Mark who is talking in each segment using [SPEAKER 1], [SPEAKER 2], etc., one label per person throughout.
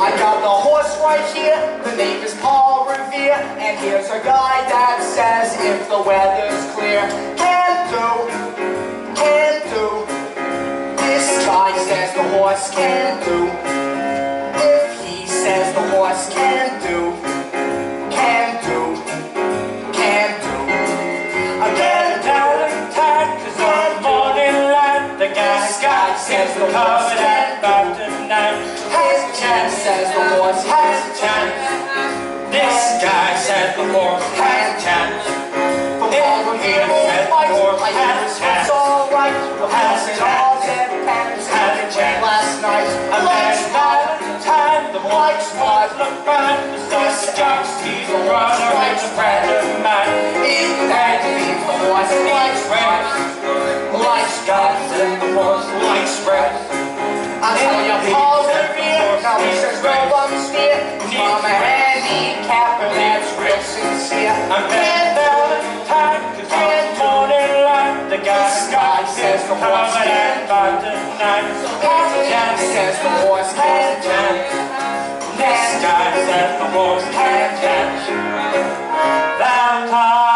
[SPEAKER 1] I got the horse right here, the name is Paul Revere, and here's a guy that says if the weather's clear, can do. This guy says the horse can do. If he says the horse can do. Again, tight, 'cause on the morning light, the guy says the horse can do. Has a chance, says the horse has a chance. This guy says the horse has a chance. If he says the horse has a chance, it's alright. The horse and all dead pants had a chance last night. A man's not time, the white spots look fine. The sun jumps, he's a runner, it's a friend of mine. In that leaves the horse likes red, likes guns and the horse likes spread. I'll tell you, Paul Revere, now he says no one's near. From a handicap, and that's real sincere. I'm dead down in time, 'cause on the morning light, the guy says the horse can do. Has a chance, says the horse has a chance. This guy says the horse has a chance. Valentine.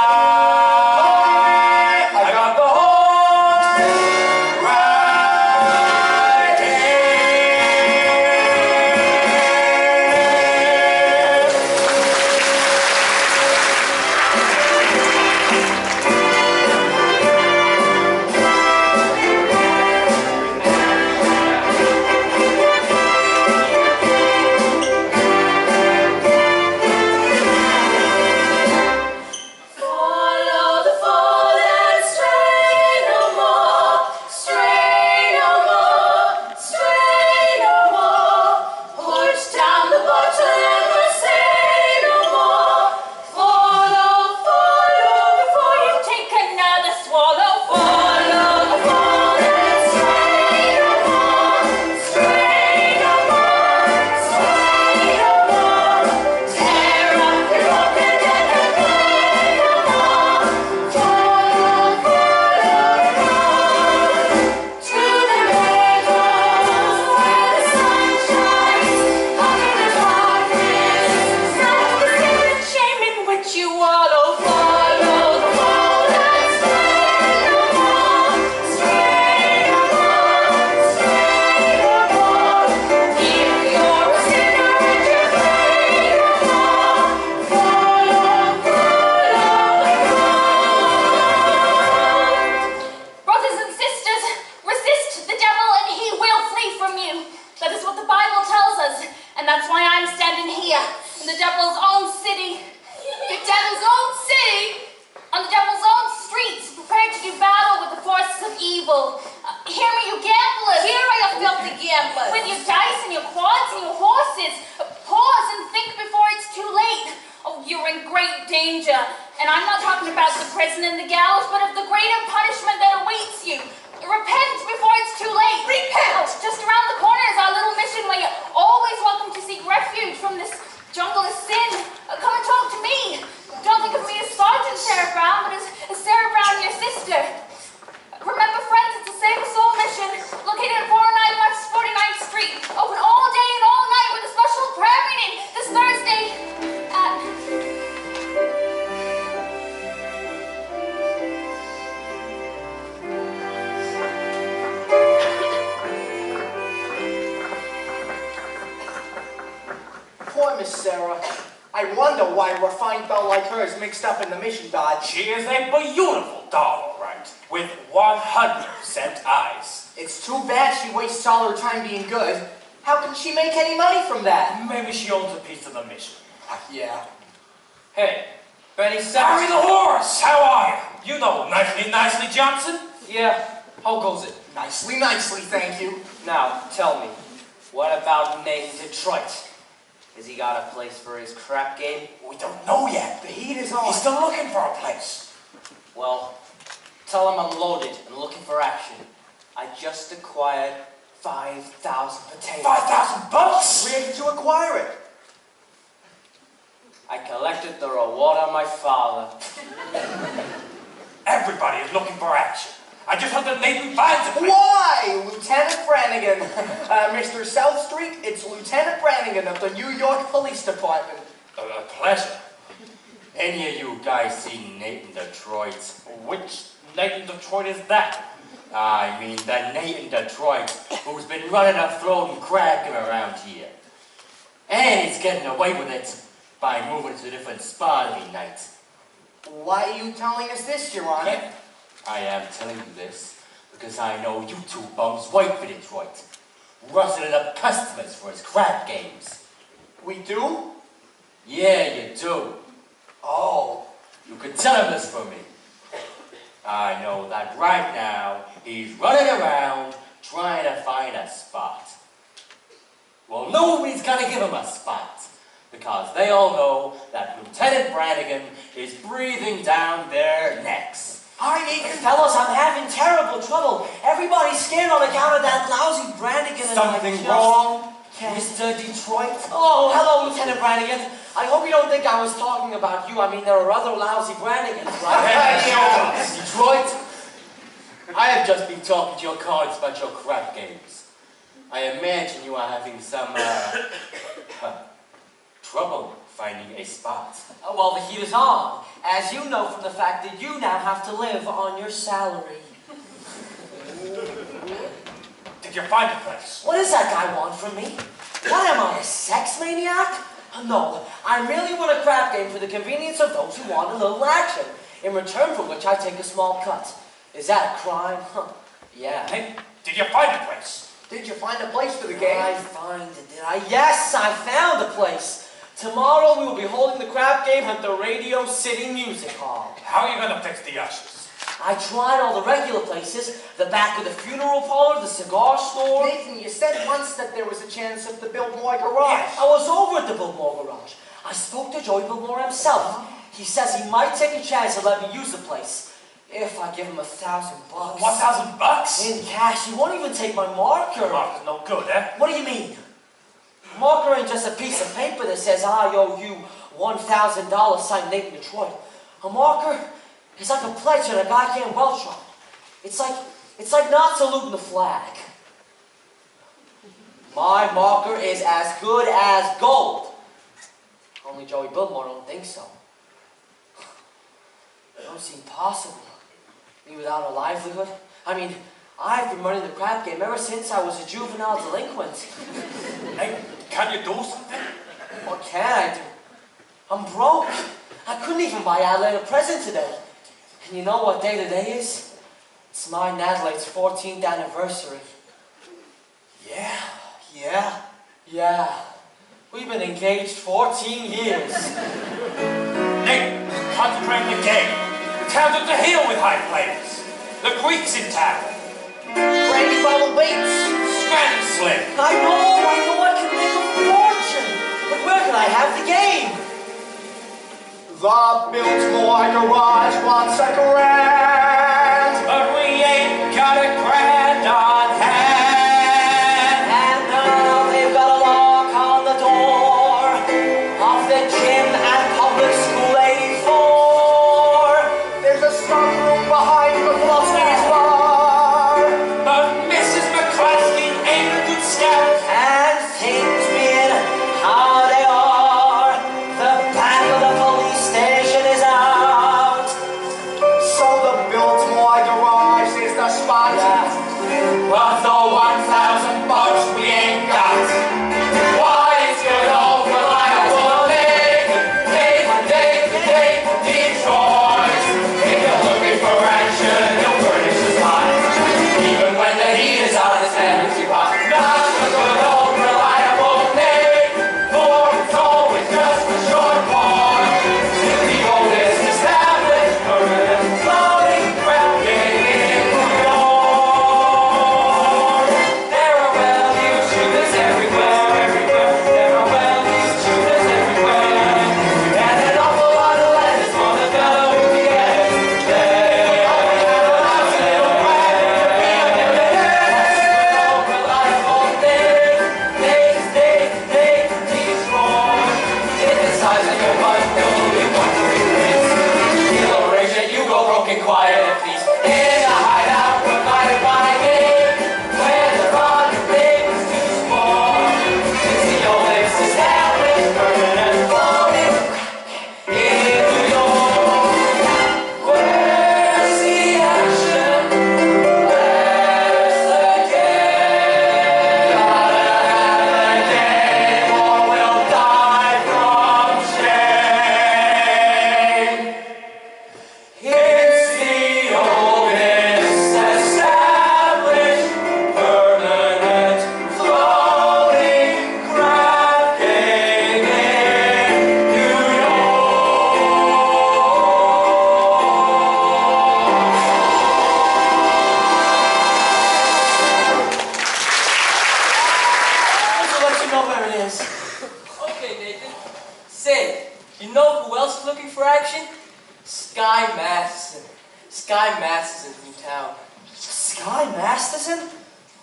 [SPEAKER 2] Mixed up in the mission dodge.
[SPEAKER 3] She is a beautiful doll, all right, with 100% eyes.
[SPEAKER 2] It's too bad she wastes all her time being good. How can she make any money from that?
[SPEAKER 3] Maybe she owns a piece of the mission.
[SPEAKER 2] Yeah.
[SPEAKER 4] Hey, Benny
[SPEAKER 3] Harry the horse, how are you? You know nicely, Johnson?
[SPEAKER 4] Yeah, how goes it?
[SPEAKER 2] Nicely, thank you.
[SPEAKER 4] Now, tell me, what about Nathan Detroit? Has he got a place for his crap game?
[SPEAKER 3] We don't know yet.
[SPEAKER 2] The heat is on.
[SPEAKER 3] He's still looking for a place.
[SPEAKER 4] Well, tell him I'm loaded and looking for action. I just acquired 5,000 potatoes.
[SPEAKER 3] 5,000 bucks?
[SPEAKER 2] Where did you acquire it?
[SPEAKER 4] I collected the reward of my father.
[SPEAKER 3] Everybody is looking for action. I just hope that Nathan finds it.
[SPEAKER 2] Why? Lieutenant Brannigan. Mr. South Street, it's Lieutenant Brannigan of the New York Police Department.
[SPEAKER 3] A pleasure.
[SPEAKER 1] Any of you guys seen Nathan Detroit?
[SPEAKER 3] Which Nathan Detroit is that?
[SPEAKER 1] I mean the Nathan Detroit who's been running a floating crab game around here. And he's getting away with it by moving to a different spot every night.
[SPEAKER 2] Why are you telling us this, Your Honor?
[SPEAKER 1] I am telling you this because I know you two bums wait for Detroit, rustling up customers for his crab games.
[SPEAKER 2] We do?
[SPEAKER 1] Yeah, you do.
[SPEAKER 2] Oh.
[SPEAKER 1] You could tell him this for me. I know that right now he's running around trying to find a spot. Well, nobody's gonna give him a spot because they all know that Lieutenant Brannigan is breathing down their necks.
[SPEAKER 4] Hi, Nathan. Fellas, I'm having terrible trouble. Everybody's scared on account of that lousy Brannigan.
[SPEAKER 1] Something wrong,
[SPEAKER 4] Mr. Detroit? Oh, hello, Lieutenant Brannigan. I hope you don't think I was talking about you. I mean, there are other lousy Brannigans, right?
[SPEAKER 1] Detroit, I have just been talking to your cards about your crap games. I imagine you are having some, trouble finding a spot.
[SPEAKER 4] Well, the heat is on, as you know from the fact that you now have to live on your salary.
[SPEAKER 3] Did you find the place?
[SPEAKER 4] What does that guy want from me? What am I, a sex maniac? No, I merely want a crap game for the convenience of those who want a little action, in return for which I take a small cut. Is that a crime? Huh. Yeah.
[SPEAKER 3] Hey, did you find the place?
[SPEAKER 2] Did you find a place for the
[SPEAKER 4] Did
[SPEAKER 2] game?
[SPEAKER 4] I find it? Did I? Yes, I found a place. Tomorrow we will be holding the crap game at the Radio City Music Hall.
[SPEAKER 3] How are you going to fix the ushers?
[SPEAKER 4] I tried all the regular places, the back of the funeral parlor, the cigar store.
[SPEAKER 2] Nathan, you said once that there was a chance of the Biltmore Garage.
[SPEAKER 4] I was over at the Biltmore Garage. I spoke to Joey Biltmore himself. He says he might take a chance to let me use the place if I give him $1,000.
[SPEAKER 3] $1,000?
[SPEAKER 4] In cash. He won't even take my marker.
[SPEAKER 3] Marker's no good, eh?
[SPEAKER 4] What do you mean? Marker ain't just a piece of paper that says I owe you $1,000 signed Nathan Detroit. A marker is like a pledge that a guy can't welch on. It's like not saluting the flag. My marker is as good as gold. Only Joey Biltmore don't think so. It don't seem possible. Me without a livelihood. I mean, I've been running the crap game ever since I was a juvenile delinquent.
[SPEAKER 3] Hey, can you do something?
[SPEAKER 4] What can I do? I'm broke. I couldn't even buy Adelaide a present today. And you know what day today is? It's mine and Adelaide's 14th anniversary. Yeah. We've been engaged 14 years.
[SPEAKER 3] Nate, concentrate on the game. The town's up the hill with high players. The Greek's in town.
[SPEAKER 2] Brandy Bubble Bates.
[SPEAKER 3] Scranton Slim.
[SPEAKER 4] I know I can make a fortune. But where can I have the game?
[SPEAKER 2] The Biltmore Garage wants a grand.
[SPEAKER 3] But we ain't got a grand on hand.
[SPEAKER 4] And now they've got a lock on the door of the gym at public school 84.
[SPEAKER 2] There's a stock room behind the Philosophy's bar.
[SPEAKER 3] But Mrs. McCluskey ain't a good scout.
[SPEAKER 4] And things being how they are, the back of the police station is out.
[SPEAKER 2] So the
[SPEAKER 4] Okay, Nathan. Say, you know who else is looking for action? Sky Masterson. Sky Masterson's from town. Sky Masterson?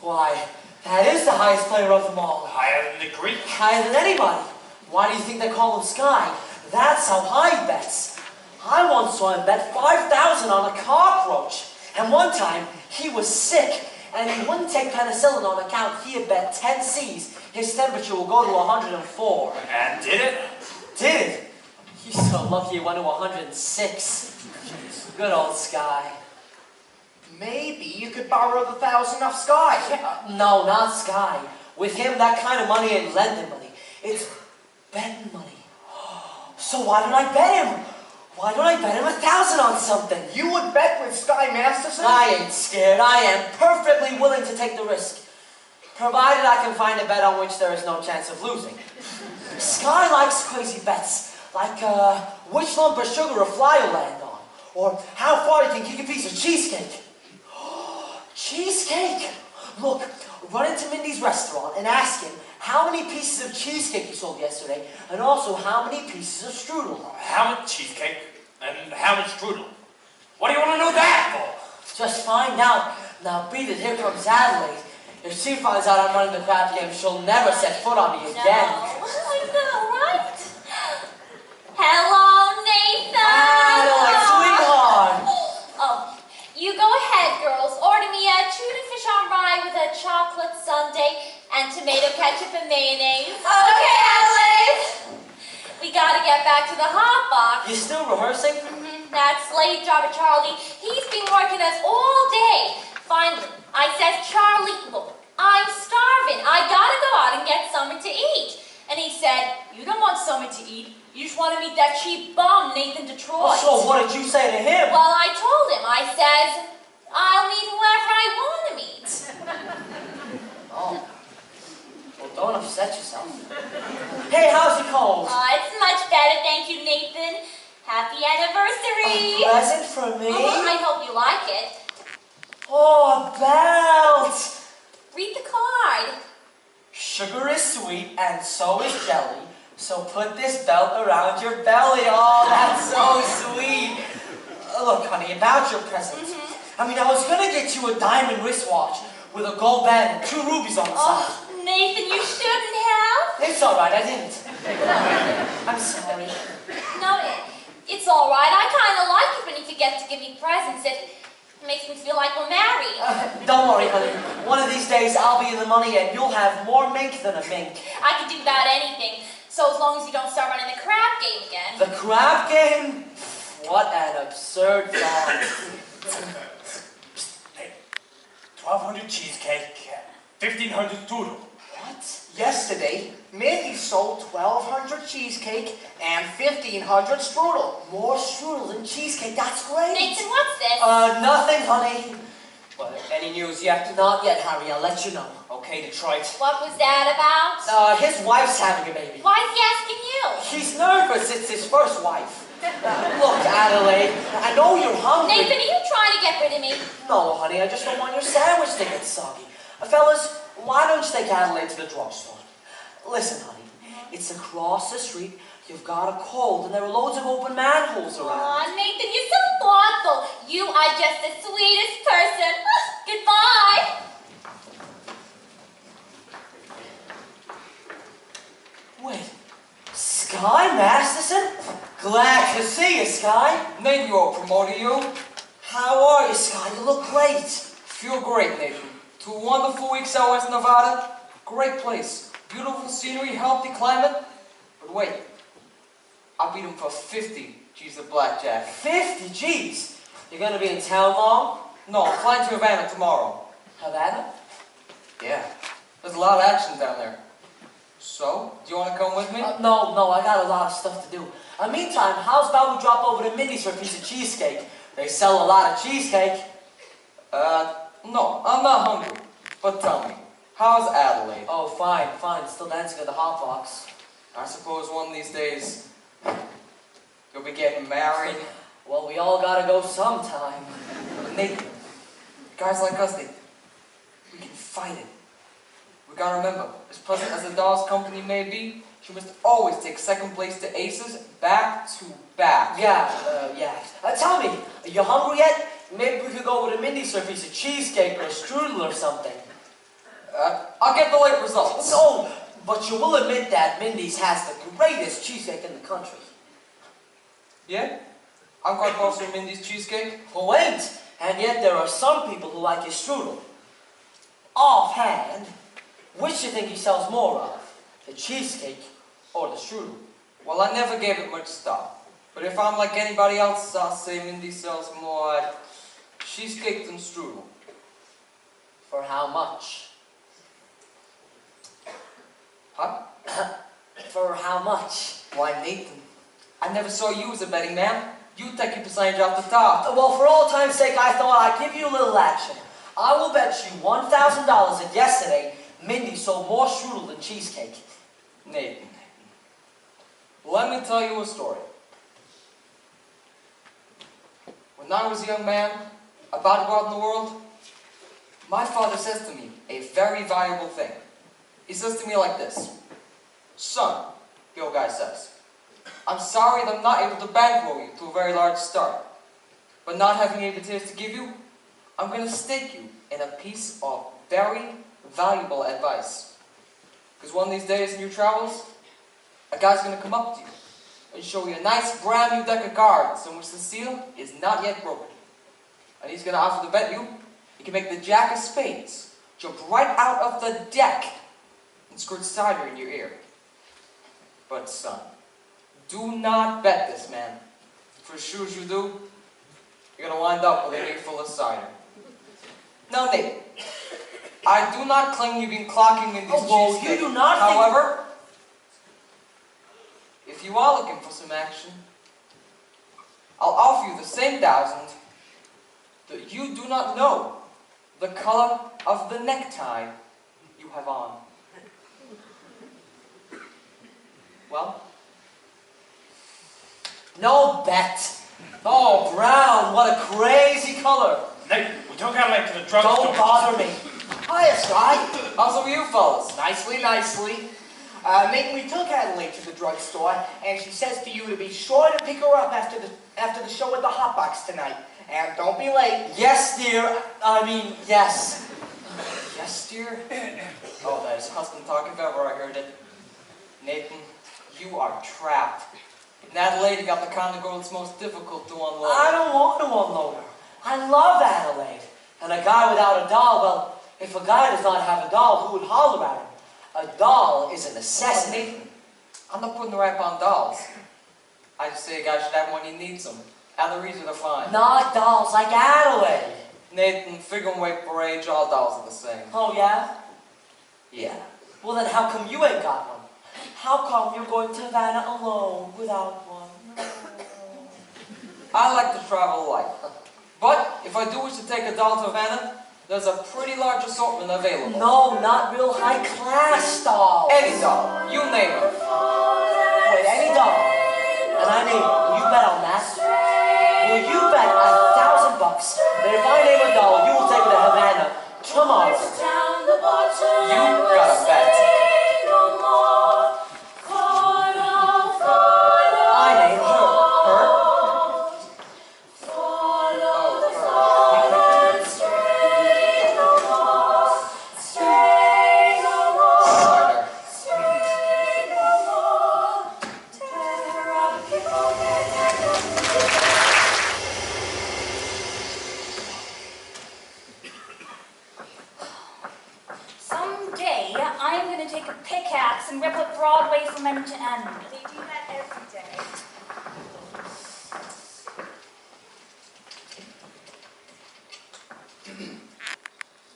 [SPEAKER 4] Why, that is the highest player of them all.
[SPEAKER 3] Higher than the Greek.
[SPEAKER 4] Higher than anybody. Why do you think they call him Sky? That's how high he bets. I once saw him bet 5,000 on a cockroach. And one time, he was sick, and he wouldn't take penicillin on account he had bet 10 C's. His temperature will go to 104.
[SPEAKER 3] And did it?
[SPEAKER 4] Did it? He's so lucky he went to 106. Good old Sky.
[SPEAKER 2] Maybe you could borrow the 1,000 off Sky.
[SPEAKER 4] No, not Sky. With him, that kind of money ain't lending money. It's betting money. So why don't I bet him? Why don't I bet him 1,000 on something?
[SPEAKER 2] You would bet with Sky Masterson?
[SPEAKER 4] I ain't scared. I am perfectly willing to take the risk. Provided I can find a bet on which there is no chance of losing. Sky likes crazy bets. Like, which lump of sugar a fly will land on. Or how far you can kick a piece of cheesecake. Cheesecake! Look, run into Mindy's restaurant and ask him how many pieces of cheesecake he sold yesterday, and also how many pieces of strudel.
[SPEAKER 3] How much cheesecake and how much strudel? What do you want to know that for?
[SPEAKER 4] Just find out. Now beat it, here comes Adelaide. If she finds out I'm running the crab game, she'll never set foot on me again.
[SPEAKER 5] I know, right? Hello, Nathan!
[SPEAKER 4] Adelaide, sweetheart!
[SPEAKER 5] Oh, you go ahead, girls. Order me a tuna fish on rye with a chocolate sundae and tomato ketchup and mayonnaise. Okay, Adelaide! We gotta get back to the hot box.
[SPEAKER 4] You still rehearsing?
[SPEAKER 5] That slave driver, Charlie, he's been working us all day. Finally, I says, Charlie, look, I'm starving. I gotta go out and get something to eat. And he said, you don't want something to eat. You just want to meet that cheap bum, Nathan Detroit.
[SPEAKER 4] So what did you say to him?
[SPEAKER 5] Well, I told him. I says, I'll meet whoever I want to meet.
[SPEAKER 4] Oh. Well, don't upset yourself. Hey, how's your cold?
[SPEAKER 5] It's much better, thank you, Nathan. Happy anniversary.
[SPEAKER 4] A present for me?
[SPEAKER 5] I hope you like it.
[SPEAKER 4] Oh, a belt!
[SPEAKER 5] Read the card.
[SPEAKER 4] Sugar is sweet and so is jelly, so put this belt around your belly. Oh, that's so sweet. Look, honey, about your present. I mean, I was gonna get you a diamond wristwatch with a gold band and 2 rubies on the side.
[SPEAKER 5] Oh, Nathan, you shouldn't have.
[SPEAKER 4] It's all right, I didn't. I'm sorry.
[SPEAKER 5] No, it's all right. I kind of like it when you forget to give me presents. It makes me feel like we're married.
[SPEAKER 4] Don't worry, honey. One of these days, I'll be in the money and you'll have more mink than a mink.
[SPEAKER 5] I can do about anything, so as long as you don't start running the crab game again.
[SPEAKER 4] The crab game? What an absurd thought.
[SPEAKER 3] Hey, 1,200 cheesecake, 1,500 strudel.
[SPEAKER 4] What?
[SPEAKER 2] Yesterday, Mindy sold 1,200 cheesecake and 1,500 strudel.
[SPEAKER 4] More strudel than cheesecake, that's great.
[SPEAKER 5] Nathan, what's this?
[SPEAKER 4] Nothing, honey. Well, any news yet? Not yet, Harry, I'll let you know. Okay, Detroit.
[SPEAKER 5] What was that about?
[SPEAKER 4] His wife's having a baby.
[SPEAKER 5] Why is he asking you?
[SPEAKER 4] He's nervous, it's his first wife. Look, Adelaide, I know you're hungry.
[SPEAKER 5] Nathan, are you trying to get rid of me?
[SPEAKER 4] No, honey, I just don't want your sandwich to get soggy. Fellas, why don't you take Adelaide to the drugstore? Listen, honey, it's across the street. You've got a cold, and there are loads of open manholes around.
[SPEAKER 5] Aw, Nathan, you're so thoughtful. You are just the sweetest person. Goodbye.
[SPEAKER 4] Wait, Sky Masterson? Glad to see you, Sky.
[SPEAKER 6] Nathan, you're promoting you.
[SPEAKER 4] How are you, Sky? You look great.
[SPEAKER 6] Feel great, Nathan. 2 wonderful weeks out west Nevada. Great place. Beautiful scenery, healthy climate. But wait, I beat him for 50 G's of blackjack.
[SPEAKER 4] 50 G's? You're gonna be in town long?
[SPEAKER 6] No, I'm flying to Havana tomorrow.
[SPEAKER 4] Havana?
[SPEAKER 6] Yeah, there's a lot of action down there. So, do you want to come with me?
[SPEAKER 4] No, I got a lot of stuff to do. Meantime, how's about we drop over to Mindy's for a piece of cheesecake? They sell a lot of cheesecake.
[SPEAKER 6] No, I'm not hungry. But tell me, how's Adelaide?
[SPEAKER 4] Oh, fine. Still dancing at the hot box.
[SPEAKER 6] I suppose one of these days, you'll be getting married.
[SPEAKER 4] Well, we all gotta go sometime.
[SPEAKER 6] Nathan, guys like us, we can fight it. We gotta remember, as pleasant as the doll's company may be, she must always take second place to aces back to back.
[SPEAKER 4] Yeah. Tell me, are you hungry yet? Maybe we could go over to Mindy's for a piece of cheesecake or a strudel or something.
[SPEAKER 6] I'll get the late results.
[SPEAKER 4] No, but you will admit that Mindy's has the greatest cheesecake in the country.
[SPEAKER 6] Yeah? I'm quite close to Mindy's cheesecake.
[SPEAKER 4] Who ain't? And yet there are some people who like his strudel. Offhand, which do you think he sells more of? The cheesecake or the strudel?
[SPEAKER 6] Well, I never gave it much thought. But if I'm like anybody else, I'll say Mindy sells more cheesecake than strudel.
[SPEAKER 4] For how much?
[SPEAKER 6] Huh?
[SPEAKER 4] For how much?
[SPEAKER 6] Why, Nathan, I never saw you as a betting man. You take your percentage off the top.
[SPEAKER 4] Well, for old time's sake, I thought I'd give you a little action. I will bet you $1,000 that yesterday, Mindy sold more strudel than cheesecake.
[SPEAKER 6] Nathan, let me tell you a story. When I was a young man, about to go out in the world, my father says to me a very valuable thing. He says to me like this: "Son," the old guy says, "I'm sorry that I'm not able to bankroll you to a very large start. But not having any details to give you, I'm going to stake you in a piece of very valuable advice. Because one of these days in your travels, a guy's going to come up to you and show you a nice brand new deck of cards in which the seal is not yet broken. And he's going to offer to bet you he can make the jack of spades jump right out of the deck and squirt cider in your ear. But son, do not bet this man. For as sure as you do, you're going to wind up with an ear full of cider." Now, Nate, I do not claim you've been clocking in these cheesecake.
[SPEAKER 4] You do not
[SPEAKER 6] However, if you are looking for some action, I'll offer you the same 1,000 that you do not know the color of the necktie you have on. Well?
[SPEAKER 4] No bet. Oh, brown, what a crazy color.
[SPEAKER 3] Nate, we took Adelaide to the drugstore.
[SPEAKER 4] Don't bother me.
[SPEAKER 2] Hiya, Sky.
[SPEAKER 6] How's it with you fellas?
[SPEAKER 2] Nicely. Nathan, we took Adelaide to the drugstore, and she says to you to be sure to pick her up after the show at the Hot Box tonight. And don't be late.
[SPEAKER 4] Yes, dear. Yes.
[SPEAKER 6] Yes, dear? Oh, that is husband talk if ever I heard it. Nathan, you are trapped. And Adelaide got the kind of girl that's most difficult to unload.
[SPEAKER 4] I don't want to unload her. I love Adelaide. And a guy without a doll, well, if a guy does not have a doll, who would holler at him? A doll is a necessity.
[SPEAKER 6] Nathan, I'm not putting the rap on dolls. I just say a guy should have one when he needs them. And the reason to find.
[SPEAKER 4] Not dolls like Adelaide.
[SPEAKER 6] Nathan, figure and weight for age, all dolls are the same.
[SPEAKER 4] Oh, yeah?
[SPEAKER 6] Yeah.
[SPEAKER 4] Well, then how come you ain't got one? How come you're going to Havana alone without one?
[SPEAKER 6] I like to travel light. But if I do wish to take a doll to Havana, there's a pretty large assortment available.
[SPEAKER 4] No, not real high-class dolls.
[SPEAKER 6] Any doll, you name it.
[SPEAKER 4] Wait, any doll. And I name it. Will you bet on that? Will you bet $1,000 that if I name a doll, you will take her to Havana tomorrow?
[SPEAKER 6] You got a bet.
[SPEAKER 4] I name her. Her?
[SPEAKER 5] Someday, I am going to take a pickaxe and rip up Broadway from end to end.
[SPEAKER 7] They do that every day.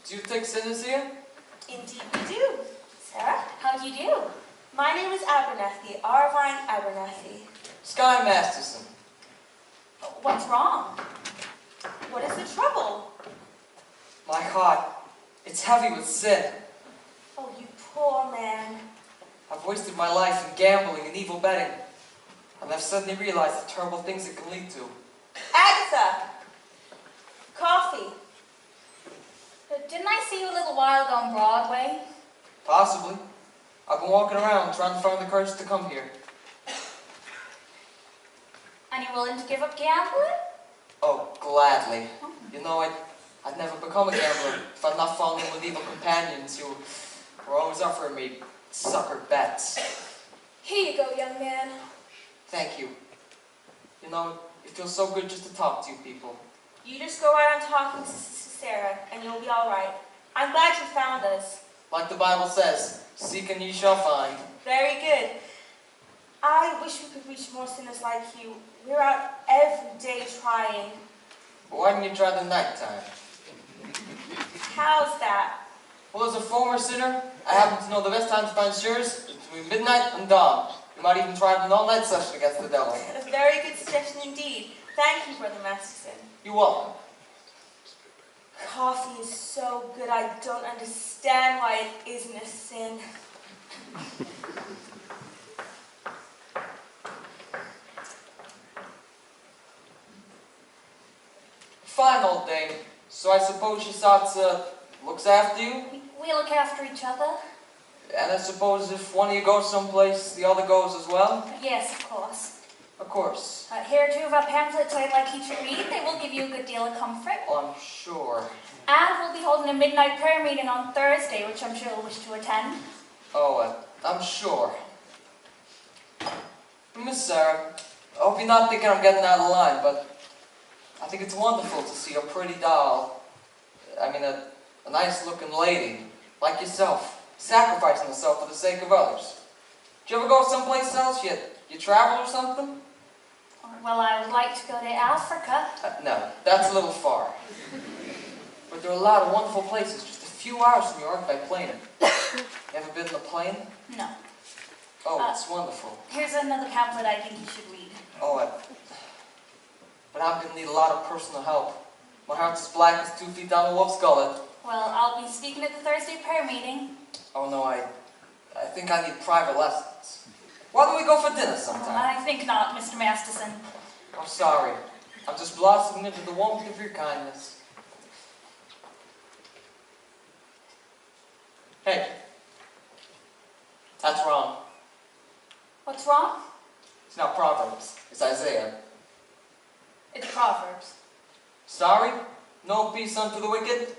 [SPEAKER 6] Do you take sinners here?
[SPEAKER 7] Indeed we do.
[SPEAKER 5] Sarah, how do you do?
[SPEAKER 7] My name is Abernathy, Arvine Abernathy.
[SPEAKER 6] Sky Masterson.
[SPEAKER 5] What's wrong?
[SPEAKER 7] What is the trouble?
[SPEAKER 6] My heart, it's heavy with sin.
[SPEAKER 7] Oh, you poor man.
[SPEAKER 6] I've wasted my life in gambling and evil betting. And I've suddenly realized the terrible things it can lead to.
[SPEAKER 7] Agatha! Coffee.
[SPEAKER 5] Didn't I see you a little while ago on Broadway?
[SPEAKER 6] Possibly. I've been walking around trying to find the courage to come here.
[SPEAKER 5] And you're willing to give up gambling?
[SPEAKER 6] Oh, gladly. You know, I'd never become a gambler if I'd not fallen in with evil companions who were always offering me sucker bets.
[SPEAKER 7] Here you go, young man.
[SPEAKER 6] Thank you. You know, it feels so good just to talk to you people.
[SPEAKER 7] You just go right on talking to Sister Sarah, and you'll be all right. I'm glad you found us.
[SPEAKER 6] Like the Bible says, seek and ye shall find.
[SPEAKER 7] Very good. I wish we could reach more sinners like you. We're out every day trying.
[SPEAKER 6] But why didn't you try the nighttime?
[SPEAKER 7] How's that?
[SPEAKER 6] Well, as a former sinner, I happen to know the best time to find shares is between midnight and dawn. You might even try an all-night session against the devil.
[SPEAKER 7] A very good suggestion indeed. Thank you, Brother Masterson.
[SPEAKER 6] You're welcome.
[SPEAKER 7] Coffee is so good, I don't understand why it isn't a sin.
[SPEAKER 6] Fine, old dame. So I suppose she sorts looks after you?
[SPEAKER 5] We look after each other.
[SPEAKER 6] And I suppose if one of you goes someplace, the other goes as well?
[SPEAKER 5] Yes, of course.
[SPEAKER 6] Of course.
[SPEAKER 5] Here are two of our pamphlets I'd like you to read. They will give you a good deal of comfort.
[SPEAKER 6] I'm sure.
[SPEAKER 5] And we'll be holding a midnight prayer meeting on Thursday, which I'm sure you'll wish to attend.
[SPEAKER 6] Oh, I'm sure. Miss Sarah, I hope you're not thinking I'm getting out of line, but I think it's wonderful to see a pretty doll, a nice-looking lady, like yourself, sacrificing herself for the sake of others. Did you ever go someplace else? You travel or something?
[SPEAKER 5] Well, I would like to go to Africa.
[SPEAKER 6] No, that's a little far. But there are a lot of wonderful places just a few hours from New York by plane. You ever been in a plane?
[SPEAKER 5] No.
[SPEAKER 6] Oh, it's wonderful.
[SPEAKER 5] Here's another pamphlet I think you should read.
[SPEAKER 6] Oh, but I'm going to need a lot of personal help. My heart's as black as 2 feet down a wolf's gullet.
[SPEAKER 5] Well, I'll be speaking at the Thursday prayer meeting.
[SPEAKER 6] Oh, no, I think I need private lessons. Why don't we go for dinner sometime?
[SPEAKER 5] I think not, Mr. Masterson.
[SPEAKER 6] I'm sorry. I'm just blossoming into the warmth of your kindness. Hey. That's wrong.
[SPEAKER 5] What's wrong?
[SPEAKER 6] It's not Proverbs. It's Isaiah.
[SPEAKER 5] It's Proverbs.
[SPEAKER 6] Sorry? No peace unto the wicked?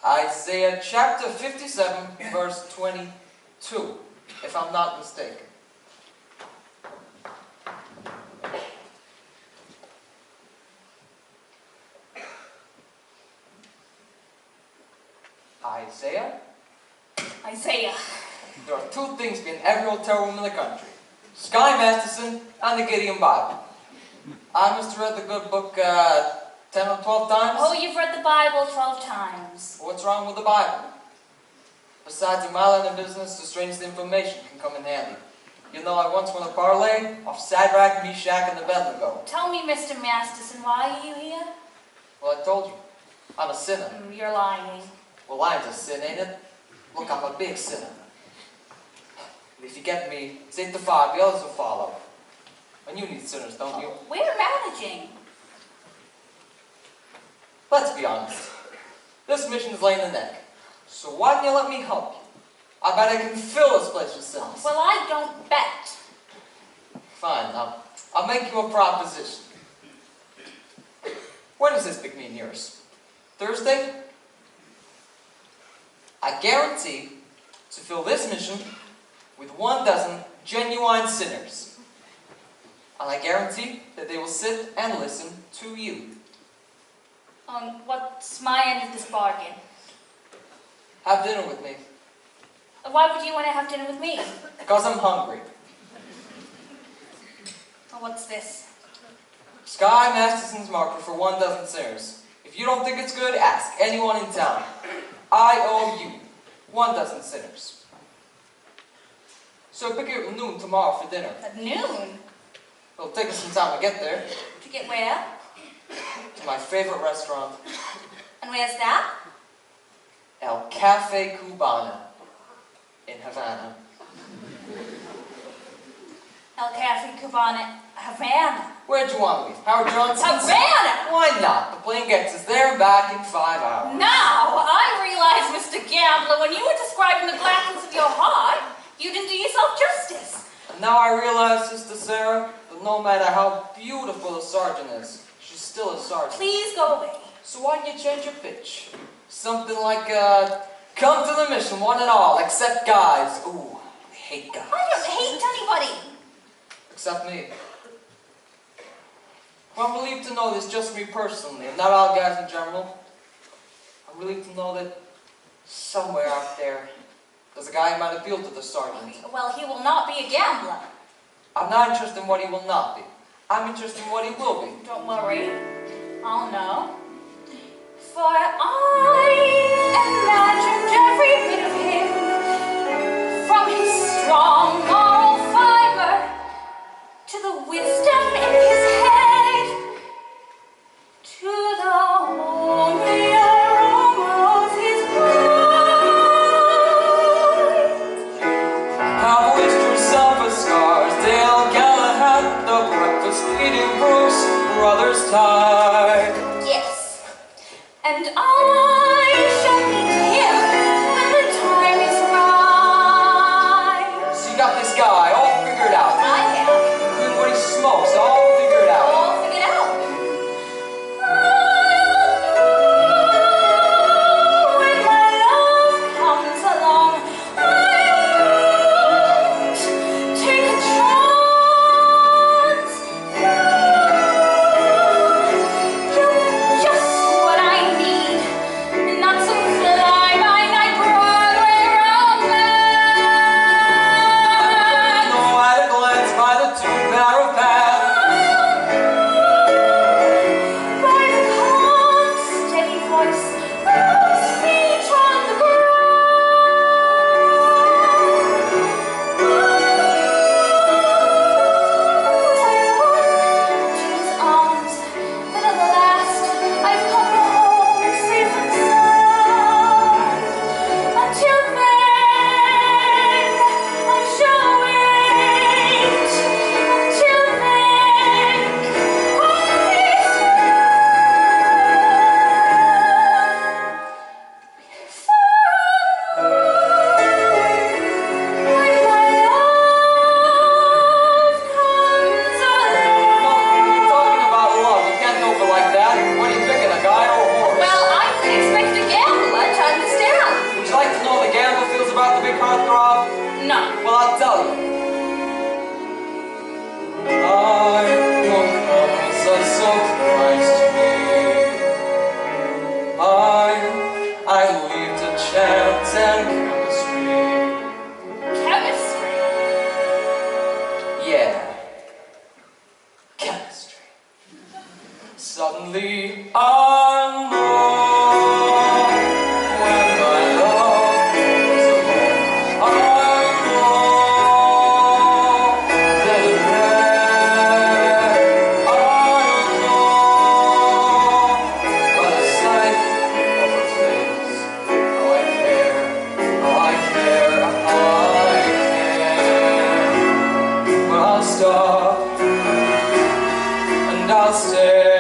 [SPEAKER 6] Isaiah chapter 57, verse 22, if I'm not mistaken.
[SPEAKER 5] Isaiah.
[SPEAKER 6] There are two things being every old terror in the country. Sky Masterson and the Gideon Bible. I must have read the good book 10 or 12 times.
[SPEAKER 5] Oh, you've read the Bible 12 times.
[SPEAKER 6] What's wrong with the Bible? Besides, in my line of business, the strangest information can come in handy. You know, I once won a parlay of Shadrach, Meshach, and Abednego.
[SPEAKER 5] Tell me, Mr. Masterson, why are you here?
[SPEAKER 6] Well, I told you. I'm a sinner.
[SPEAKER 5] You're lying.
[SPEAKER 6] Well, lying's a sin, ain't it? Look, I'm a big sinner. But if you get me, it's 8 to 5, the others will follow. And you need sinners, don't you?
[SPEAKER 5] We're managing.
[SPEAKER 6] Let's be honest. This mission's laying the neck. So why don't you let me help you? I bet I can fill this place with sinners.
[SPEAKER 5] Well, I don't bet.
[SPEAKER 6] Fine, I'll make you a proposition. When does this big meeting yours? Thursday? I guarantee to fill this mission with 12 genuine sinners. And I guarantee that they will sit and listen to you.
[SPEAKER 5] What's my end of this bargain?
[SPEAKER 6] Have dinner with me.
[SPEAKER 5] Why would you want to have dinner with me?
[SPEAKER 6] Because I'm hungry.
[SPEAKER 5] What's this?
[SPEAKER 6] Sky Masterson's marker for 12 sinners. If you don't think it's good, ask anyone in town. I owe you 12 sinners. So pick it at noon tomorrow for dinner.
[SPEAKER 5] At noon?
[SPEAKER 6] It'll take us some time to get there.
[SPEAKER 5] To get where?
[SPEAKER 6] To my favorite restaurant,
[SPEAKER 5] And where's that?
[SPEAKER 6] El Cafe Cubana in Havana.
[SPEAKER 5] El Cafe Cubana, Havana.
[SPEAKER 6] Where'd you want to leave? Howard Johnson's?
[SPEAKER 5] Havana!
[SPEAKER 6] Why not? The plane gets us there and back in 5 hours.
[SPEAKER 5] Now, I Besides, Mr. Gambler, when you were describing the blackness of your heart, you didn't do yourself justice.
[SPEAKER 6] And now I realize, Sister Sarah, that no matter how beautiful a sergeant is, she's still a sergeant.
[SPEAKER 5] Please go away.
[SPEAKER 6] So why don't you change your pitch? Something like, come to the mission, one and all, except guys. Ooh, I hate guys.
[SPEAKER 5] I don't hate anybody.
[SPEAKER 6] Except me. Well, I'm relieved to know this just me personally, and not all guys in general. I'm relieved to know that somewhere out there, there's a guy who might appeal to the sergeant.
[SPEAKER 5] Well, he will not be a gambler.
[SPEAKER 6] I'm not interested in what he will not be. I'm interested in what he will be.
[SPEAKER 5] Don't worry. I'll know. For I imagined every bit of him, from his strong moral fiber to the wisdom in his head, to the homely aroma of his bride.
[SPEAKER 6] How wished yourself a Scarsdale Galahad, the breakfast eating Bruce, brother's tie.
[SPEAKER 5] Yes. And I shall meet him when the time is right.
[SPEAKER 6] So you got this guy all figured out.
[SPEAKER 5] I have.
[SPEAKER 6] Including what he smokes, all figured out.
[SPEAKER 5] All figured out. When my love comes along, I won't take a chance. You're just what I need, not some fly-by-night Broadway romance.
[SPEAKER 6] No, at a glance by the two-barrel path.
[SPEAKER 5] By the calm, steady voice, those feet on the ground. To his arms, that at last I've come home safe and sound. Until then, I shall wait. Until then, I'll be
[SPEAKER 6] Talking about love, you can't go for like that. What are you picking, a guy or a horse?
[SPEAKER 5] Well, I didn't expect a gambler to understand.
[SPEAKER 6] Would you like to know what the gambler feels about the big heartthrob?
[SPEAKER 5] No.
[SPEAKER 6] Well, I'll tell you. I won't promise a surprise to me. I leave to chance and chemistry.
[SPEAKER 5] Chemistry.
[SPEAKER 6] Yeah. Chemistry. Suddenly I know when my love is alone. I know that it I don't know by the sight of her face. How I care, how I care, how I care. But I'll stop and I'll stare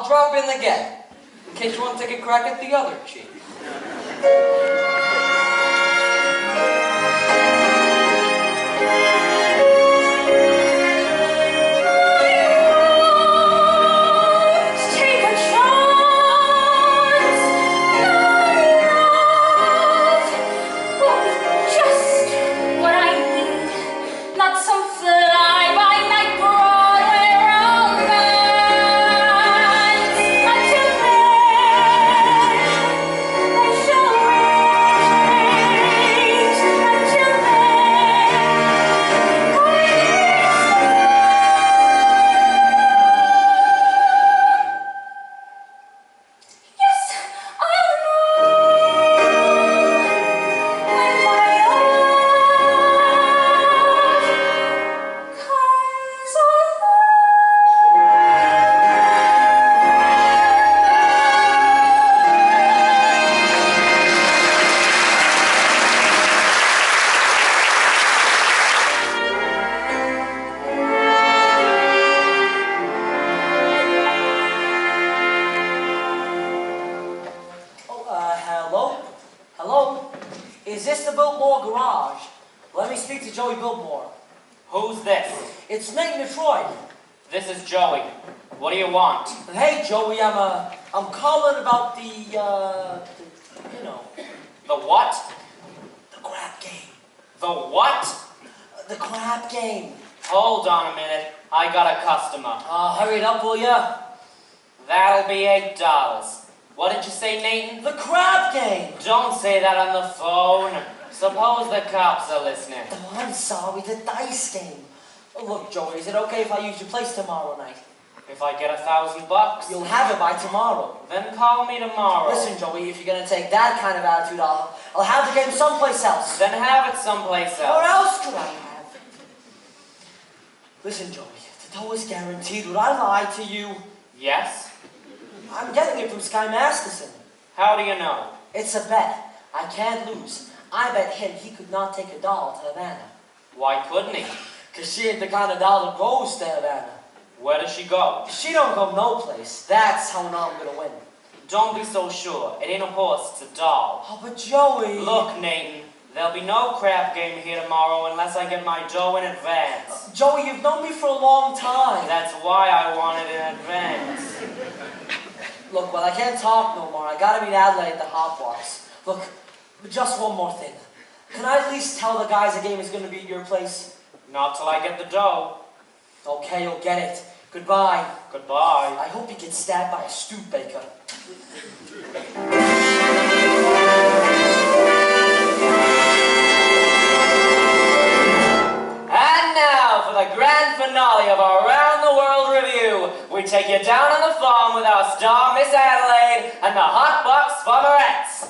[SPEAKER 6] I'll drop in again, in case you want to take a crack at the other cheek.
[SPEAKER 4] Is this the Biltmore garage? Let me speak to Joey Biltmore.
[SPEAKER 3] Who's this?
[SPEAKER 4] It's Nate Detroit.
[SPEAKER 3] This is Joey. What do you want?
[SPEAKER 4] Hey, Joey, I'm calling about the you know.
[SPEAKER 3] The what?
[SPEAKER 4] The crap game.
[SPEAKER 3] The what?
[SPEAKER 4] The crap game.
[SPEAKER 3] Hold on a minute. I got a customer.
[SPEAKER 4] Hurry it up, will ya?
[SPEAKER 3] That'll be $8. What did you say, Nathan?
[SPEAKER 4] The crap game.
[SPEAKER 3] Don't say that on the phone. Suppose the cops are listening.
[SPEAKER 4] Oh, I'm sorry, the dice game. Oh, look, Joey, is it okay if I use your place tomorrow night?
[SPEAKER 3] If I get $1,000?
[SPEAKER 4] You'll have it by tomorrow.
[SPEAKER 3] Then call me tomorrow.
[SPEAKER 4] Listen, Joey, if you're going to take that kind of attitude, I'll have the game someplace else.
[SPEAKER 3] Then have it someplace
[SPEAKER 4] Where
[SPEAKER 3] else.
[SPEAKER 4] else could I have it? Listen, Joey, the dough is guaranteed. Would I lie to you?
[SPEAKER 3] Yes?
[SPEAKER 4] I'm getting it from Sky Masterson.
[SPEAKER 3] How do you know?
[SPEAKER 4] It's a bet. I can't lose. I bet him he could not take a doll to Havana.
[SPEAKER 3] Why couldn't he?
[SPEAKER 4] Because she ain't the kind of doll that goes to Havana.
[SPEAKER 3] Where does she go?
[SPEAKER 4] She don't go no place. That's how I know I'm going to win.
[SPEAKER 3] Don't be so sure. It ain't a horse, it's a doll.
[SPEAKER 4] Oh, but Joey...
[SPEAKER 3] Look, Nathan, there'll be no crap game here tomorrow unless I get my dough in advance.
[SPEAKER 4] Joey, you've known me for a long time.
[SPEAKER 3] That's why I want it in advance.
[SPEAKER 4] Look, well, I can't talk no more. I gotta meet Adelaide at the hot box. Look, just one more thing. Can I at least tell the guys the game is gonna be at your place?
[SPEAKER 3] Not till I get the dough.
[SPEAKER 4] Okay, you'll get it. Goodbye.
[SPEAKER 3] Goodbye.
[SPEAKER 4] I hope you get stabbed by a stew baker.
[SPEAKER 3] And now for the grand finale of our Around the World review. We take you down on the farm with our star Miss Adelaide and the hot box farmerettes.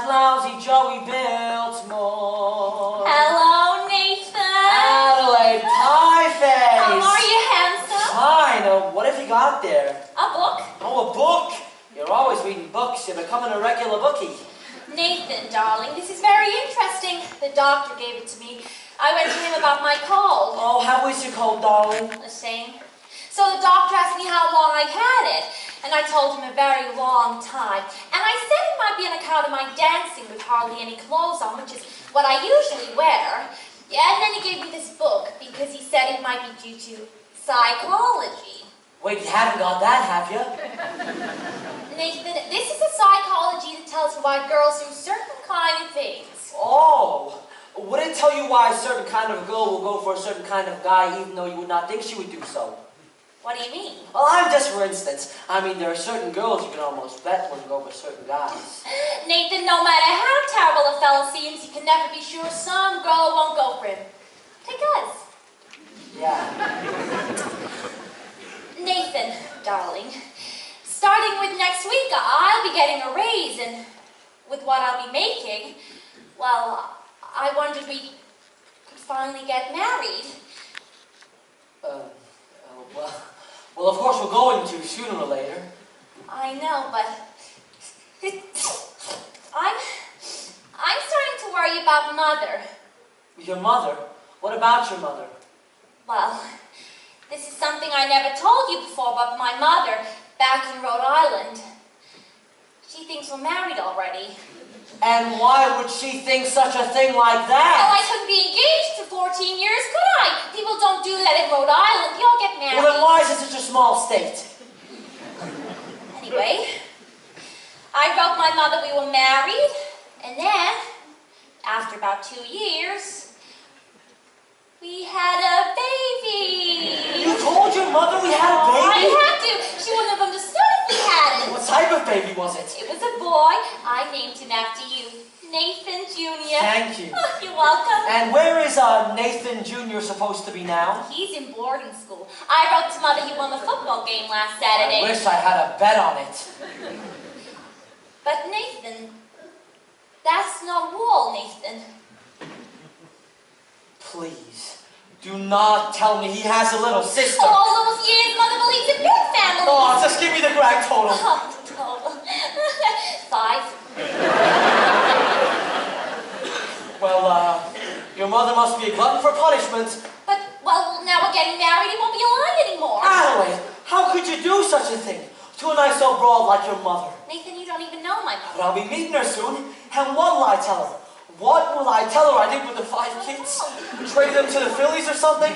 [SPEAKER 4] that lousy Joey Biltmore.
[SPEAKER 5] Hello, Nathan.
[SPEAKER 4] Adelaide, pie face.
[SPEAKER 5] How are you, handsome?
[SPEAKER 4] Fine. What have you got there?
[SPEAKER 5] A book?
[SPEAKER 4] Oh, a book. You're always reading books. You're becoming a regular bookie.
[SPEAKER 5] Nathan, darling, this is very interesting. The doctor gave it to me. I went to him about my cold.
[SPEAKER 4] Oh, how is your cold, darling?
[SPEAKER 5] The same. So the doctor asked me how long I had it, and I told him a very long time. And I said it might be on account of my dancing with hardly any clothes on, which is what I usually wear. Yeah, and then he gave me this book because he said it might be due to psychology.
[SPEAKER 4] Wait, you haven't got that, have you?
[SPEAKER 5] Nathan, this is a psychology that tells you why girls do certain kind of things.
[SPEAKER 4] Oh, would it tell you why a certain kind of a girl will go for a certain kind of guy even though you would not think she would do so?
[SPEAKER 5] What do you mean?
[SPEAKER 4] Well, I'm just for instance. I mean, there are certain girls you can almost bet will go for certain guys.
[SPEAKER 5] Nathan, no matter how terrible a fella seems, you can never be sure some girl won't go for him. Take us.
[SPEAKER 4] Yeah.
[SPEAKER 5] Nathan, darling, starting with next week, I'll be getting a raise, and with what I'll be making, well, I wondered we could finally get married.
[SPEAKER 4] Well, of course we're going to sooner or later.
[SPEAKER 5] I know, but I'm starting to worry about Mother.
[SPEAKER 4] Your mother? What about your mother?
[SPEAKER 5] Well, this is something I never told you before, but my mother, back in Rhode Island, she thinks we're married already.
[SPEAKER 4] And why would she think such a thing like
[SPEAKER 5] Well,
[SPEAKER 4] that?
[SPEAKER 5] I couldn't be engaged for 14 years, could I? People don't do that in Rhode Island. You all get married.
[SPEAKER 4] Well, then why is it such a small state?
[SPEAKER 5] Anyway, I wrote my mother we were married, and then, after about 2 years, we had a baby.
[SPEAKER 4] You told your mother we had a
[SPEAKER 5] I
[SPEAKER 4] baby?
[SPEAKER 5] had to. She wouldn't have understood if we hadn't.
[SPEAKER 4] What type of baby was it?
[SPEAKER 5] It was a boy. I named him after you. Nathan Jr.
[SPEAKER 4] Thank you.
[SPEAKER 5] You're welcome.
[SPEAKER 4] And where is Nathan Jr. supposed to be now?
[SPEAKER 5] He's in boarding school. I wrote to Mother he won the football game last
[SPEAKER 4] I
[SPEAKER 5] Saturday.
[SPEAKER 4] wish I had a bet on it.
[SPEAKER 5] But Nathan, that's not all, Nathan.
[SPEAKER 4] Please, do not tell me he has a little sister.
[SPEAKER 5] All those years, Mother believes in big families.
[SPEAKER 4] Oh, just give me the grand total.
[SPEAKER 5] Oh, total. 5.
[SPEAKER 4] Well, your mother must be a glutton for punishment.
[SPEAKER 5] But, well, now we're getting married, it won't be a lie anymore.
[SPEAKER 4] Adelaide, how could you do such a thing to a nice old broad like your mother?
[SPEAKER 5] Nathan, you don't even know my mother.
[SPEAKER 4] But I'll be meeting her soon, and what will I tell her? What will I tell her I did with the 5 kids? Trade them to the Phillies or something?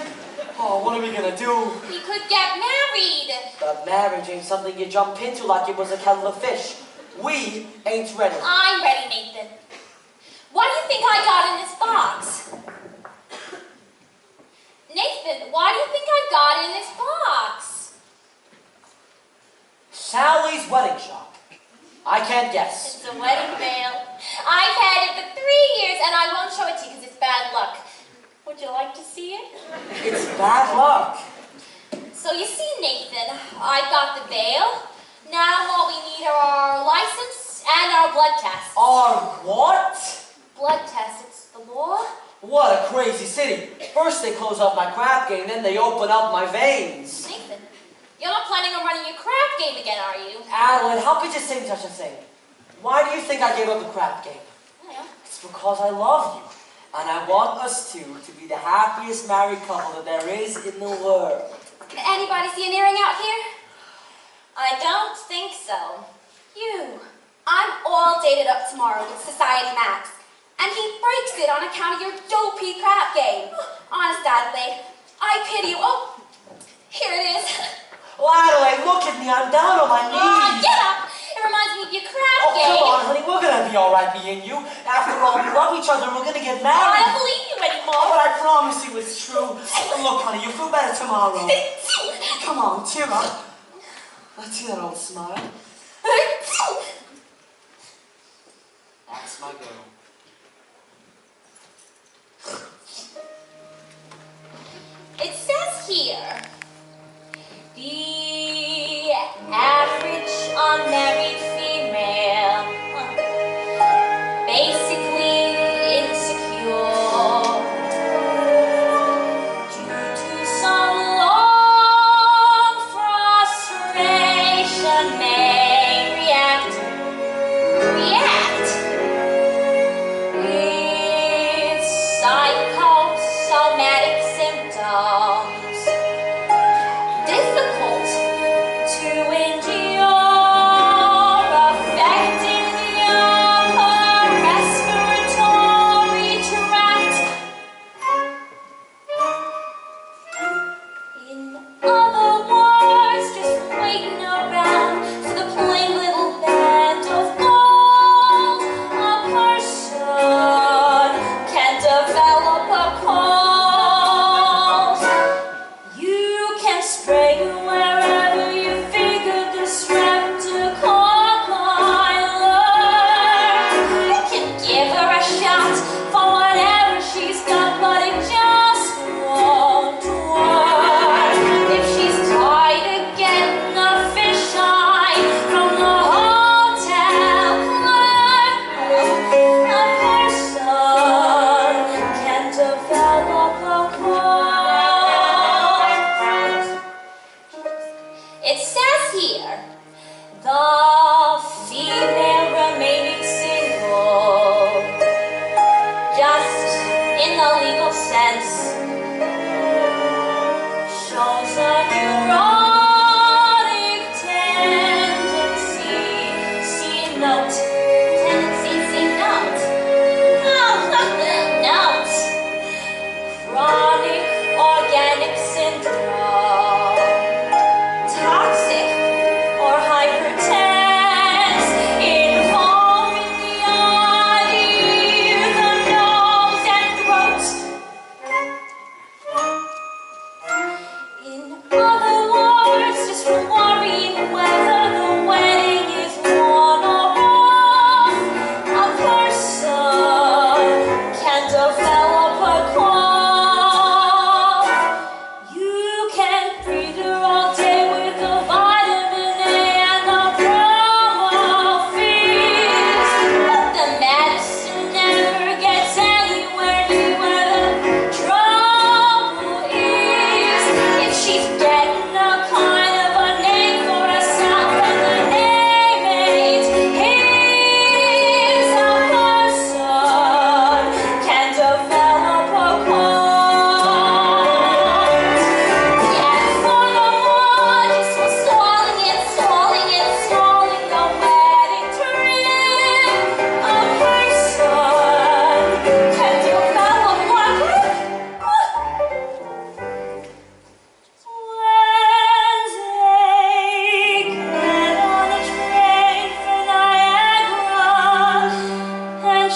[SPEAKER 4] Oh, what are we gonna do?
[SPEAKER 5] We could get married.
[SPEAKER 4] But marriage ain't something you jump into like it was a kettle of fish. We ain't ready.
[SPEAKER 5] I'm ready, Nathan. What do you think I got in this box? Nathan, what do you think I got in this box?
[SPEAKER 4] Sally's wedding shop. I can't guess.
[SPEAKER 5] It's a wedding veil. I've had it for 3 years, and I won't show it to you because it's bad luck. Would you like to see it?
[SPEAKER 4] It's bad luck.
[SPEAKER 5] So you see, Nathan, I've got the veil. Now all we need are our license and our blood test.
[SPEAKER 4] Our what?
[SPEAKER 5] Blood test, it's the law.
[SPEAKER 4] What a crazy city. First they close up my crap game, then they open up my veins.
[SPEAKER 5] Nathan, you're not planning on running your crap game again, are you?
[SPEAKER 4] Adelaide, how could you say such a thing? Why do you think I gave up the crap game?
[SPEAKER 5] Yeah.
[SPEAKER 4] It's because I love you. And I want us two to be the happiest married couple that there is in the world.
[SPEAKER 5] Anybody see an earring out here? I don't think so. You. I'm all dated up tomorrow with Society Max. And he breaks it on account of your dopey crap game. Honest, Adelaide, I pity you. Oh, here it is.
[SPEAKER 4] Well, Adelaide, look at me. I'm down on my knees.
[SPEAKER 5] Get up. It reminds me of your crap
[SPEAKER 4] Oh,
[SPEAKER 5] game.
[SPEAKER 4] come on, honey. We're going to be all right, me and you. After all, we love each other. We're going to get married.
[SPEAKER 5] I don't believe you anymore.
[SPEAKER 4] But I promise you it's true. Look, honey, you'll feel better tomorrow. Come on, cheer up. Let's see that old smile. That's my girl.
[SPEAKER 5] It says here, the average unmarried female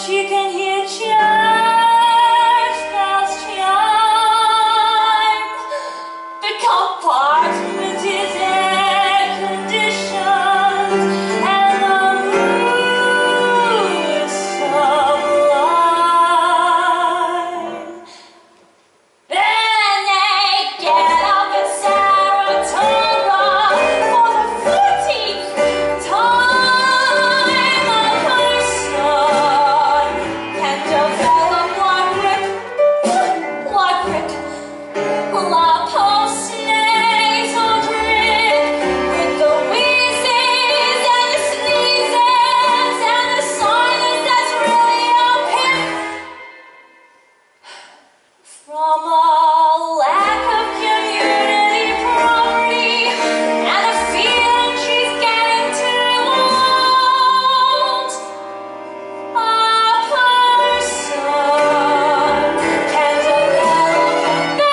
[SPEAKER 5] she can hear church bells chime. The compartment is air-conditioned, and the mood is sublime. Then they get up at Saratoga for the 14th time. A person can develop like Rick, La Post-nasal drip, with the wheezes and the sneezes and the sinus that's really a pip. From a lack of community property and a feeling she's getting too old, a person can develop a bad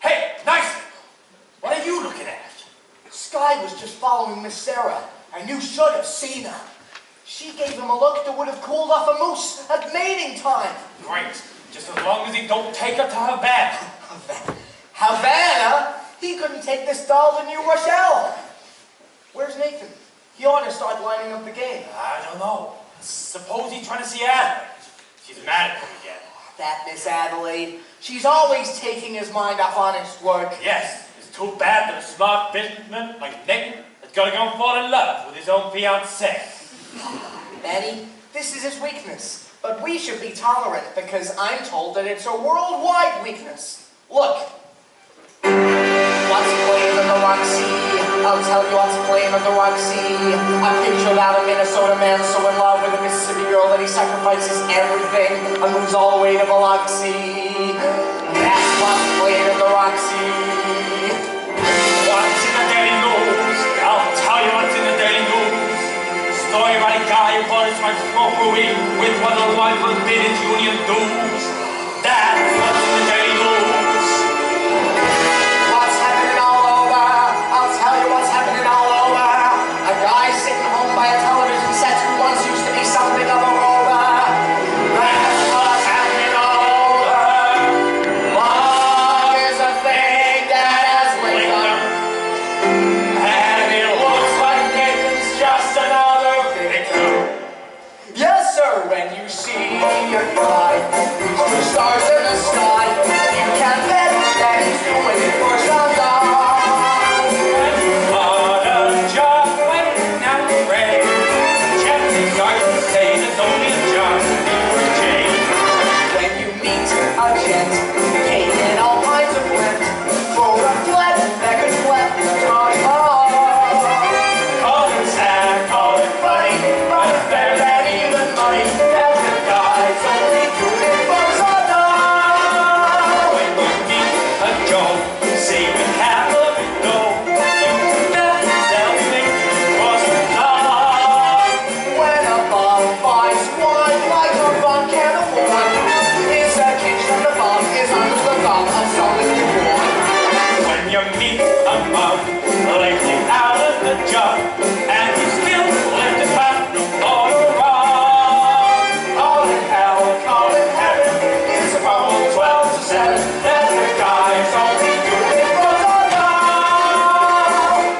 [SPEAKER 1] Hey, nice! What are you looking at?
[SPEAKER 2] Sky was just following Miss Sarah, and you should have seen her. She gave him a look that would have cooled off a moose at mating time.
[SPEAKER 1] Great. Just as long as he don't take her to Havana.
[SPEAKER 2] Havana? He couldn't take this doll to New Rochelle. Where's Nathan? He ought to start lining up the game.
[SPEAKER 1] I don't know. Suppose he's trying to see Adelaide. She's mad at him again.
[SPEAKER 2] That Miss Adelaide, she's always taking his mind off honest work.
[SPEAKER 1] Yes, it's too bad that a smart businessman like Nathan has got to go and fall in love with his own fiancée.
[SPEAKER 2] Manny, this is his weakness. But we should be tolerant because I'm told that it's a worldwide weakness. Look. What's playing in the Roxy? I'll tell you what's playing in the Roxy. I pictured out a Minnesota man so in love with a Mississippi girl that he sacrifices everything and moves all the way to Biloxi. That's what's playing in the Roxy.
[SPEAKER 1] What's in the Daily News? I'll tell you what's in the Daily News. Story about a guy who bought his wife smokery with what a wife was bid his union dues. That's what's in the Daily News.
[SPEAKER 2] What's happening all over? I'll tell you what's happening all over. A guy sitting home by a television set who once used to be something of a rover. That's what's happening all over. Love is a thing that has lingered.
[SPEAKER 1] And it looks like Nathan's just another victim.
[SPEAKER 2] Yes, sir, when you see a guy who's two stars in the sky, you can bet that he's doing it for some guy.
[SPEAKER 1] On a job waiting out the rain, chances are to say there's only a job for Jane.
[SPEAKER 2] When you meet a gent, paying in all kinds of rent, for a flat that could flap your car.
[SPEAKER 1] Call it sad, call it funny, but it's better than even money. That's the guy's only doing it for some dough. When you meet a Joe, say we have a big dough, you bet they'll think you cross the line.
[SPEAKER 2] When a bum buys wine like a bum can't afford, is a kid from the bum is under the thumb of some little boy.
[SPEAKER 1] When you meet a mug, lifting out of the jug, and you still lift it back, all around. All in hell, all in heaven, is from 12 to 7. That's the guy's only doing it for the love.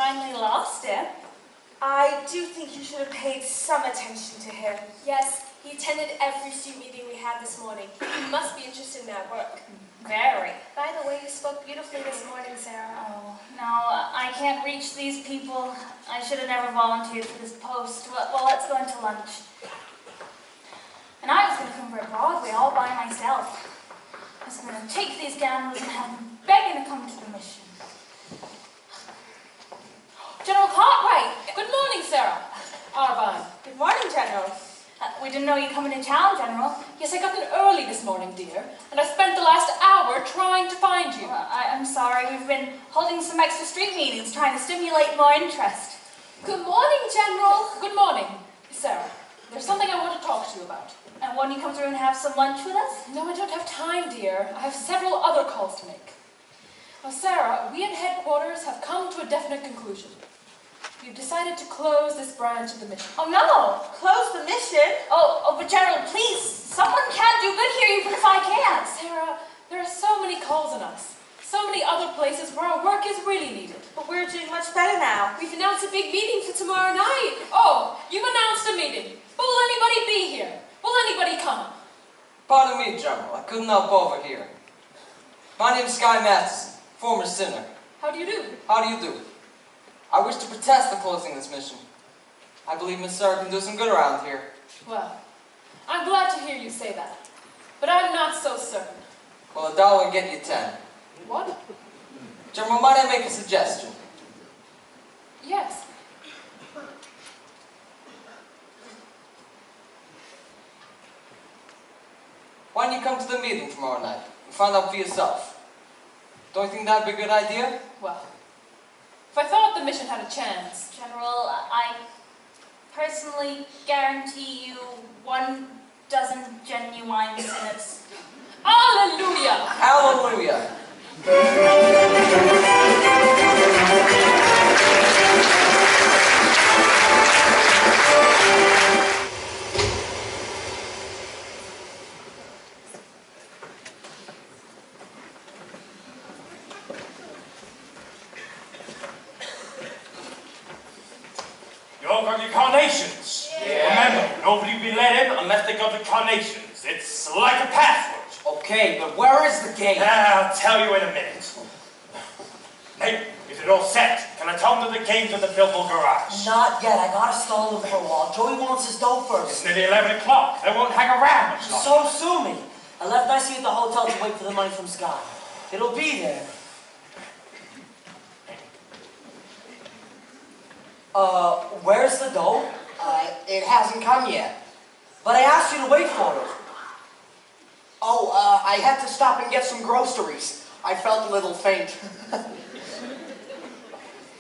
[SPEAKER 5] finally lost him.
[SPEAKER 7] I do think you should have paid some attention to him.
[SPEAKER 8] Yes, he attended every student meeting we had this morning. He must be interested in our work.
[SPEAKER 5] Very.
[SPEAKER 8] By the way, you spoke beautifully this morning, Sarah.
[SPEAKER 5] Oh, no, I can't reach these people. I should have never volunteered for this post. Well, let's go into lunch. And I was going to come for Broadway all by myself. I was going to take these gamblers and have them begging to come to the mission. General Cartwright!
[SPEAKER 9] Good morning, Sarah. Arvine.
[SPEAKER 7] Good morning, General.
[SPEAKER 5] We didn't know you'd come into town, General.
[SPEAKER 9] Yes, I got in early this morning, dear, and I spent the last hour trying to find you.
[SPEAKER 5] I'm sorry, we've been holding some extra street meetings trying to stimulate more interest.
[SPEAKER 8] Good morning, General.
[SPEAKER 9] Good morning, Sarah. There's something I want to talk to you about.
[SPEAKER 5] And won't you come through and have some lunch with us?
[SPEAKER 9] No, I don't have time, dear. I have several other calls to make. Now, Sarah, we at headquarters have come to a definite conclusion. We've decided to close this branch of the mission.
[SPEAKER 5] Oh, no!
[SPEAKER 7] Close the mission?
[SPEAKER 5] Oh, but General, please, someone can't do good here even if I can't.
[SPEAKER 9] Sarah, there are so many calls on us. So many other places where our work is really needed.
[SPEAKER 7] But we're doing much better now.
[SPEAKER 8] We've announced a big meeting for tomorrow night.
[SPEAKER 9] Oh, you've announced a meeting. But will anybody be here? Will anybody come?
[SPEAKER 6] Pardon me, General. I couldn't help over here. My name is Sky Matheson, former sinner.
[SPEAKER 9] How do you do?
[SPEAKER 6] How do you do? I wish to protest the closing this mission. I believe Miss Sarah can do some good around here.
[SPEAKER 9] Well, I'm glad to hear you say that. But I'm not so certain.
[SPEAKER 6] Well, $1 will get you 10.
[SPEAKER 9] What?
[SPEAKER 6] General, might I make a suggestion?
[SPEAKER 9] Yes.
[SPEAKER 6] Why don't you come to the meeting tomorrow night and find out for yourself? Don't you think that'd be a good idea?
[SPEAKER 9] Well, if I thought the mission had a chance.
[SPEAKER 5] General, I personally guarantee you 1 dozen genuine sinners.
[SPEAKER 9] Hallelujah!
[SPEAKER 6] Hallelujah!
[SPEAKER 1] You all got your carnations? Yeah. Remember, nobody will be let in unless they got the carnations. It's like a password.
[SPEAKER 4] Okay, but where is the gate?
[SPEAKER 1] I'll tell you in a minute. Hey, is it all set? Can I tell them that the game's in the Billboard garage?
[SPEAKER 4] Not yet. I gotta stall him for a while. Joey wants his dough first.
[SPEAKER 1] It's nearly 11 o'clock. They won't hang around much longer.
[SPEAKER 4] So sue me. I left Nicey at the hotel to wait for the money from Sky. It'll be there. Where's the dough?
[SPEAKER 2] It hasn't come yet.
[SPEAKER 4] But I asked you to wait for it.
[SPEAKER 2] Oh, I had to stop and get some groceries. I felt a little faint.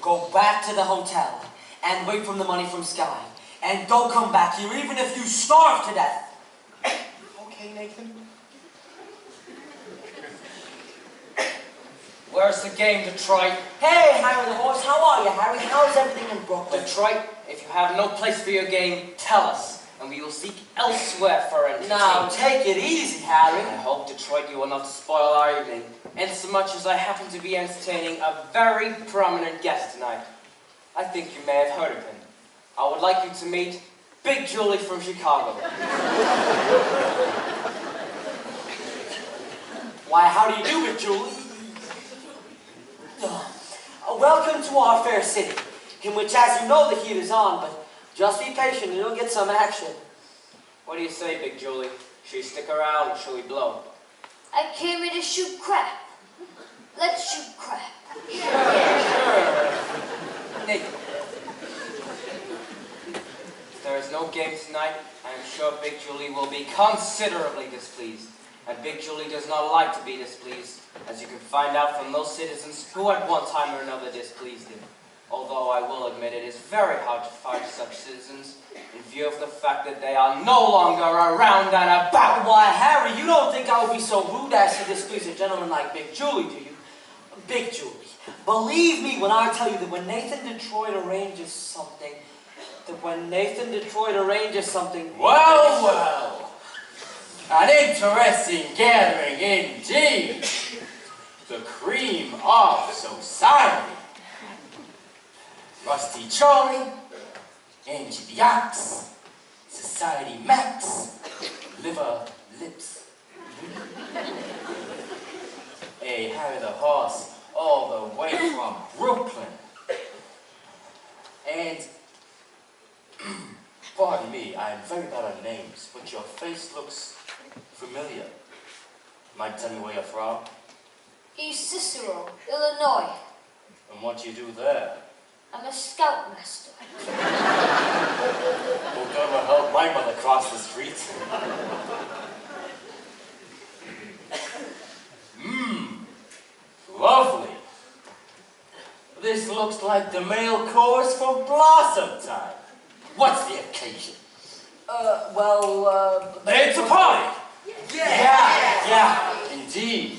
[SPEAKER 4] Go back to the hotel and wait for the money from Sky. And don't come back here even if you starve to death.
[SPEAKER 2] Okay, Nathan.
[SPEAKER 3] Where's the game, Detroit?
[SPEAKER 4] Hey, Harry the horse, how are you, Harry? How's everything in Brooklyn?
[SPEAKER 3] Detroit, if you have no place for your game, tell us, and we will seek elsewhere for entertainment.
[SPEAKER 4] Now, take it easy, Harry.
[SPEAKER 3] I hope, Detroit, you will not spoil our evening, insomuch as I happen to be entertaining a very prominent guest tonight. I think you may have heard of him. I would like you to meet Big Julie from Chicago.
[SPEAKER 4] Why, how do you do, Big Julie? Welcome to our fair city, in which, as you know, the heat is on, but just be patient and you'll get some action.
[SPEAKER 3] What do you say, Big Julie? Should we stick around or should we blow?
[SPEAKER 5] I came here to shoot crap. Let's shoot crap.
[SPEAKER 3] Sure. Nathan. If there is no game tonight, I am sure Big Julie will be considerably displeased. And Big Julie does not like to be displeased, as you can find out from those citizens who at one time or another displeased him. Although I will admit it is very hard to find such citizens, in view of the fact that they are no longer around and about.
[SPEAKER 4] Why, Harry, you don't think I would be so rude as to displease a gentleman like Big Julie, do you? Big Julie, believe me when I tell you that when Nathan Detroit arranges something,
[SPEAKER 10] Well, well. An interesting gathering indeed. The cream of society. Rusty Charlie, Angie the Ox, Society Max, Liver Lips, a Harry the Horse all the way from Brooklyn. And, pardon me, I'm very bad at names, but your face looks familiar. Might tell me where you're from?
[SPEAKER 11] East Cicero, Illinois.
[SPEAKER 10] And what you do there?
[SPEAKER 11] I'm a scoutmaster.
[SPEAKER 10] Who'll ever help my mother cross the street? Lovely. This looks like the male chorus for Blossom Time. What's the occasion?
[SPEAKER 1] It's a party.
[SPEAKER 10] Yeah, indeed.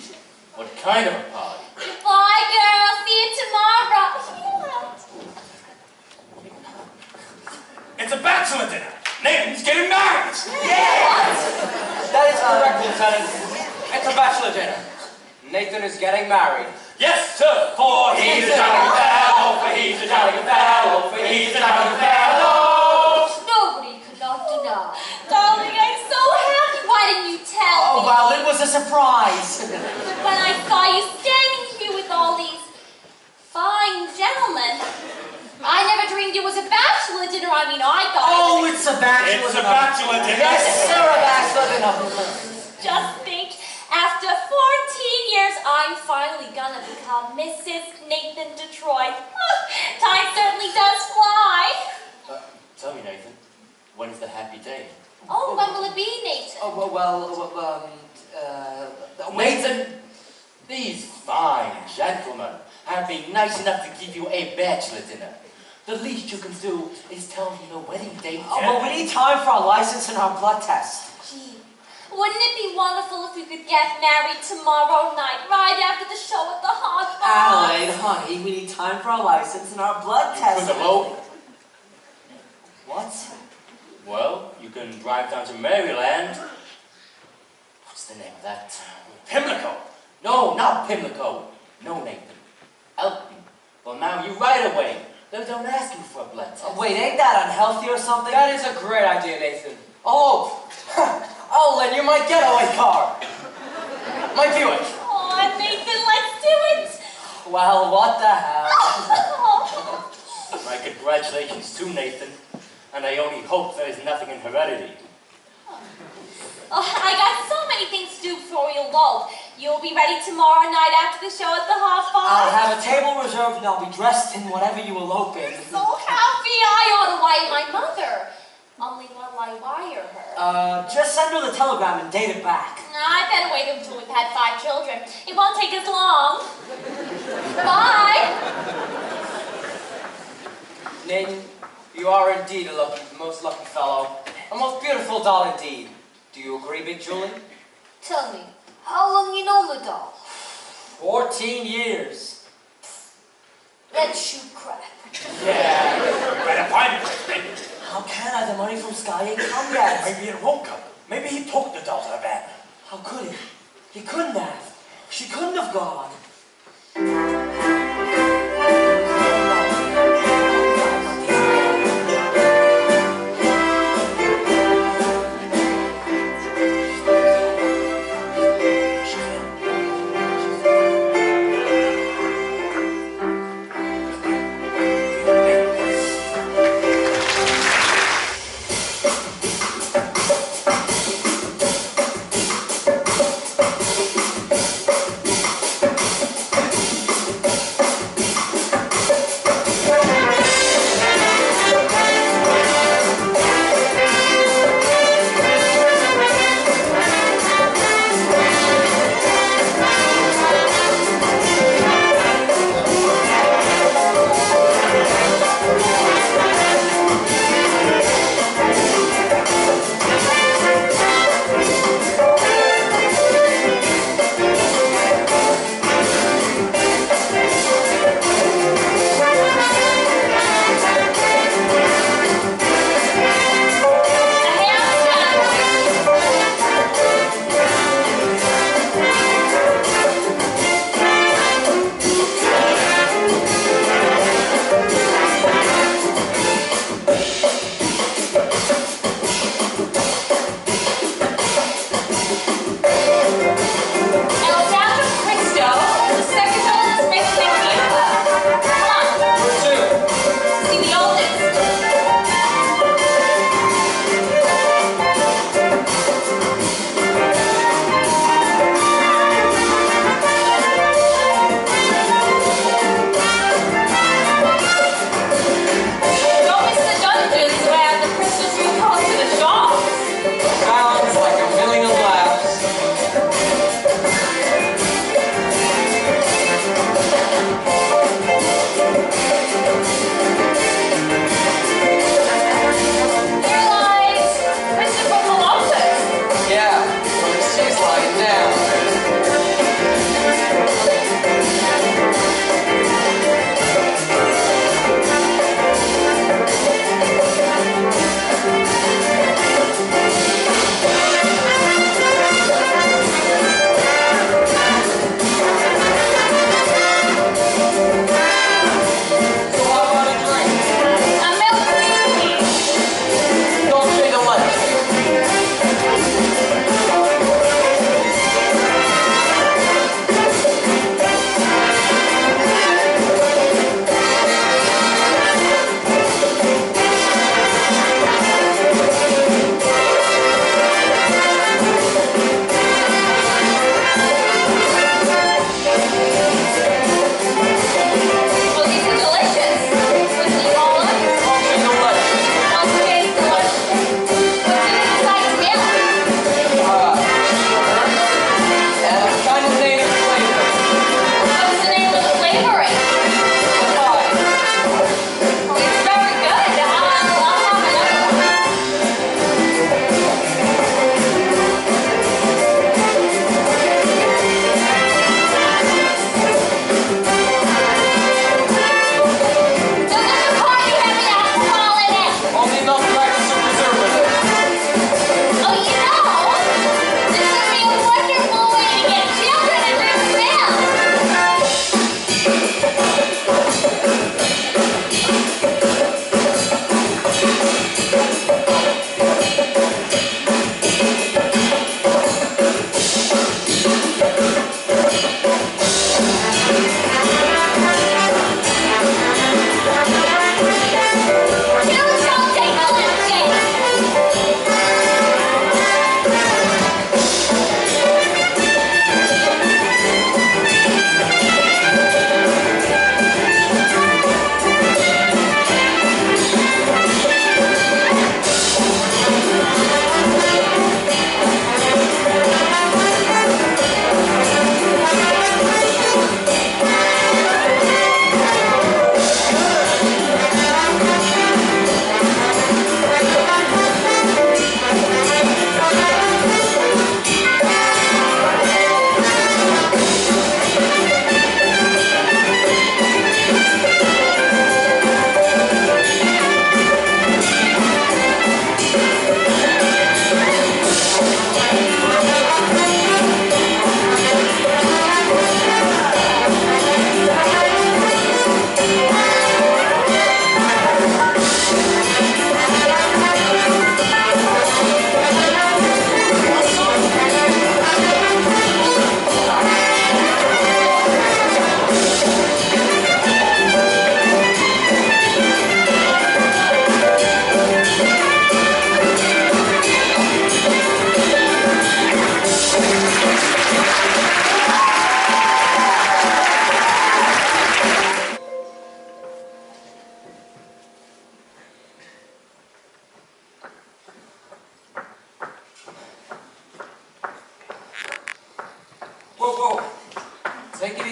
[SPEAKER 10] What kind of a party?
[SPEAKER 5] Bye, girl. See you tomorrow.
[SPEAKER 1] It's a bachelor dinner. Nathan's getting married.
[SPEAKER 3] That is correct, Lieutenant. It's a bachelor dinner. Nathan is getting married.
[SPEAKER 1] Yes, sir. For he's a jolly good fellow. For he's a jolly good fellow. For he's a jolly good fellow.
[SPEAKER 11] Nobody could not deny.
[SPEAKER 5] Darling, I'm so happy. Why didn't you tell me?
[SPEAKER 4] Oh, well, it was a surprise.
[SPEAKER 5] When I saw you standing here with all these fine gentlemen, I never dreamed it was a bachelor dinner. I mean, I thought
[SPEAKER 4] Oh, it's a bachelor
[SPEAKER 1] It's a bachelor dinner.
[SPEAKER 4] Yes, sir, a bachelor dinner.
[SPEAKER 5] Just think, after 14 years, I'm finally gonna become Mrs. Nathan Detroit. Time certainly does fly.
[SPEAKER 10] Tell me, Nathan, when's the happy day?
[SPEAKER 5] Oh, when will it be, Nathan?
[SPEAKER 10] Nathan, these fine gentlemen have been nice enough to give you a bachelor dinner. The least you can do is tell them the wedding date.
[SPEAKER 4] Oh, well, we need time for our license and our blood test.
[SPEAKER 5] Gee, wouldn't it be wonderful if we could get married tomorrow night, right after the show at the Hot Bar?
[SPEAKER 4] Adelaide, honey, we need time for our license and our blood
[SPEAKER 10] You
[SPEAKER 4] test.
[SPEAKER 10] could elope.
[SPEAKER 4] What?
[SPEAKER 10] Well, you can drive down to Maryland. What's the name of that town?
[SPEAKER 1] Pimlico.
[SPEAKER 10] No, not Pimlico. No, Nathan. Elton. Well, now you right away. They don't ask you for a blood test.
[SPEAKER 4] Wait, ain't that unhealthy or something?
[SPEAKER 3] That is a great idea, Nathan.
[SPEAKER 4] Oh, I'll lend you my getaway car. My Buick.
[SPEAKER 5] Oh, Nathan, let's do it.
[SPEAKER 4] Well, what the hell?
[SPEAKER 10] My congratulations too, Nathan. And I only hope there is nothing in heredity.
[SPEAKER 5] Oh, I got so many things to do before we elope. You'll be ready tomorrow night after the show at the Hot Bar?
[SPEAKER 4] I'll have a table reserved and I'll be dressed in whatever you elope in.
[SPEAKER 5] So happy. I ought to wire my mother. Only will I wire her?
[SPEAKER 4] Just send her the telegram and date it back.
[SPEAKER 5] I better wait until we've had 5 children. It won't take us long. Bye.
[SPEAKER 3] Nathan, you are indeed a most lucky fellow. A most beautiful doll indeed. Do you agree, Big Julie?
[SPEAKER 11] Tell me, how long you know the doll?
[SPEAKER 4] 14 years.
[SPEAKER 11] Let's shoot crap.
[SPEAKER 1] Yeah. Better find it.
[SPEAKER 4] How can I? The money from Sky ain't come yet.
[SPEAKER 1] Maybe it won't come. Maybe he took the doll to the van.
[SPEAKER 4] How could he? He couldn't have. She couldn't have gone.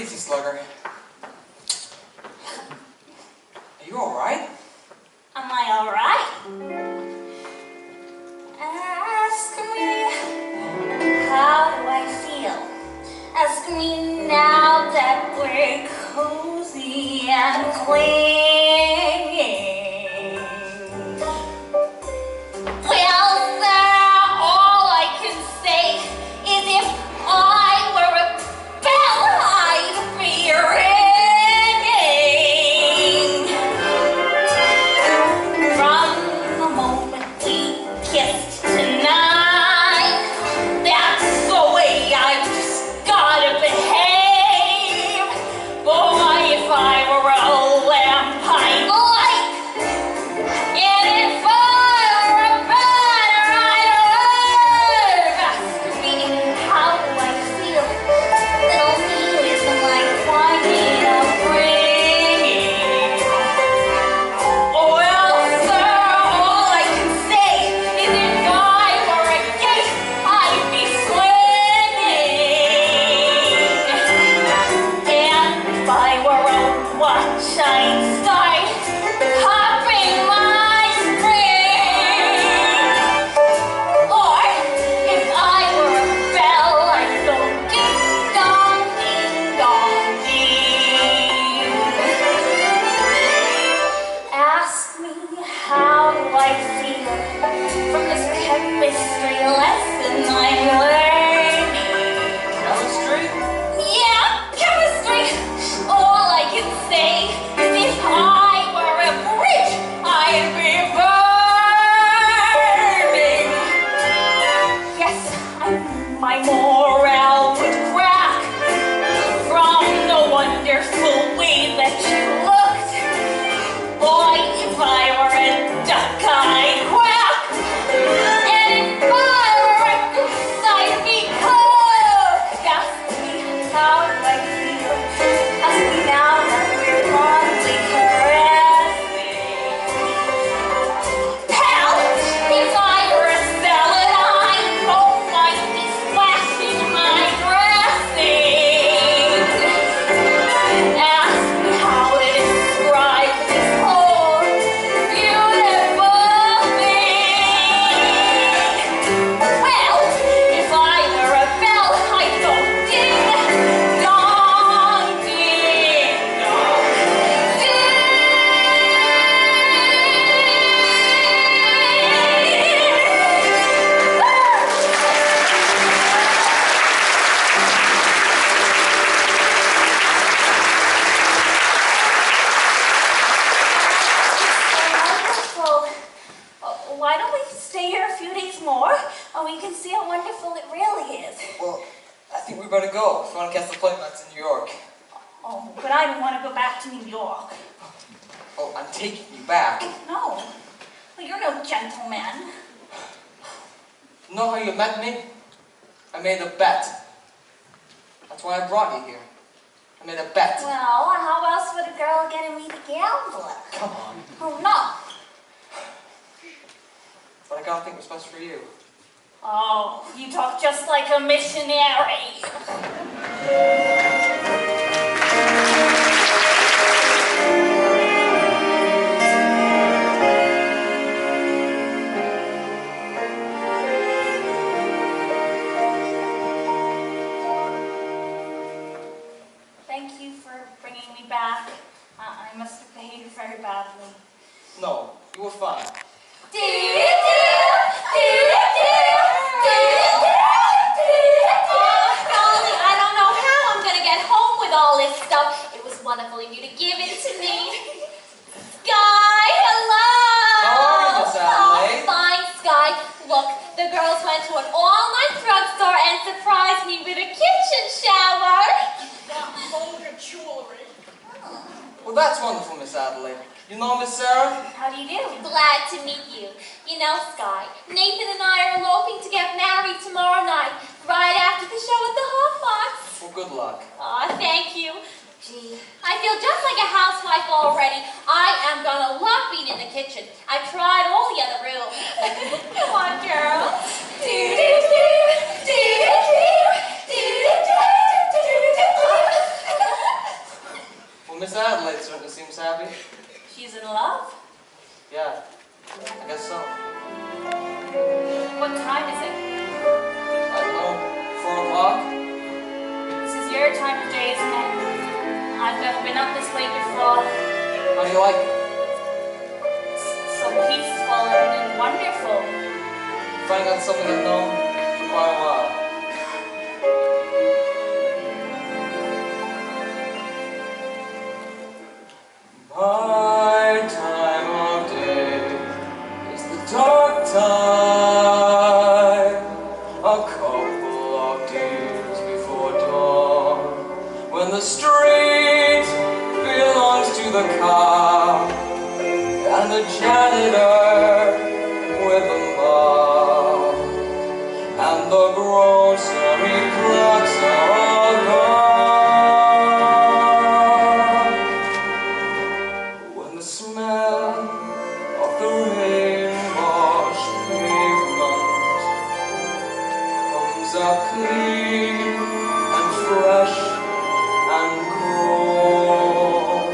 [SPEAKER 6] easy, slugger. Are you alright?
[SPEAKER 5] Am I alright? Ask me, how do I feel? Ask me now that we're cozy and clinging. Well, sir, all I can say is if I were a bell, I'd be ringing. From the moment we kissed tonight, that's the way I've just gotta behave. Boy, if I were a lamp, I'd light. And if I were a banner, I'd wave. Ask me, how do I feel? Little me isn't like climbing a ringing. Well, sir, all I can say is if I were a gate, I'd be swinging. And if I were a watch, I'd start hopping my string. Or if I were a bell, I'd go ding dong, ding. Ask me how do I feel from this chemistry lesson I'm learning.
[SPEAKER 6] Chemistry?
[SPEAKER 5] Yeah, chemistry. All I can say is if I were a bridge, I'd be burning. Yes, I knew my morale would crack from the wonderful way that you looked. Boy, if I were a duck, I'd quack. And if I were a goose, I'd be cooked. Ask me, how do I feel? Ask me now that we're fondly caressing. Hell, if I were a salad, I know I'd be splashing my dressing. Ask me how to describe this whole beautiful thing. Well, if I were a bell, I'd go ding dong, ding dong, wonderful. Why don't we stay here a few days more and we can see how wonderful it really is?
[SPEAKER 6] Well, I think we better go if you want to catch the plane that's in New York.
[SPEAKER 5] Oh, but I don't want to go back to New York.
[SPEAKER 6] Oh, I'm taking you back.
[SPEAKER 5] No. Well, you're no gentleman.
[SPEAKER 6] Know how you met me? I made a bet. That's why I brought you here. I made a bet.
[SPEAKER 5] Well, how else would a girl get to meet a gambler?
[SPEAKER 6] Come on.
[SPEAKER 5] Oh, no.
[SPEAKER 6] But I gotta think what's best for you.
[SPEAKER 5] Oh, you talk just like a missionary. Thank you for bringing me back. I must have behaved very badly.
[SPEAKER 6] No, you were fine.
[SPEAKER 5] Golly, I don't know how I'm gonna get home with all this stuff. It was wonderful of you to give it to me. Sky, hello!
[SPEAKER 6] How are you, Miss Adelaide?
[SPEAKER 5] Oh, fine, Sky. Look, the girls went to an all-night drugstore and surprised me with a kitchen shower.
[SPEAKER 6] Well, that's wonderful, Miss Adelaide. You know Miss Sarah?
[SPEAKER 5] How do you do? Glad to meet you. You know, Sky, Nathan and I are eloping to get married tomorrow night, right after the show at the Hallmarks.
[SPEAKER 6] Well, good luck.
[SPEAKER 5] Aw, thank you. Gee, I feel just like a housewife already. I am gonna love being in the kitchen. I've tried all the other rooms. Come on, girls. Do-do-do, do-do-do, do-do-do, do-do-do.
[SPEAKER 6] Yeah, I guess so.
[SPEAKER 5] What time is it?
[SPEAKER 6] I don't know, 4 o'clock?
[SPEAKER 5] This is your time of day, isn't it? I've never been up this late before.
[SPEAKER 6] How do you like it?
[SPEAKER 5] It's so peaceful and wonderful.
[SPEAKER 6] Find out something I've known for quite a while.
[SPEAKER 1] My time of day is the dark time, a couple of days before dawn, when the street belongs to the car and the janitor with the mop, and the grocery clerks are all gone. When the smell of the rain-washed pavement comes out clean and fresh and cold,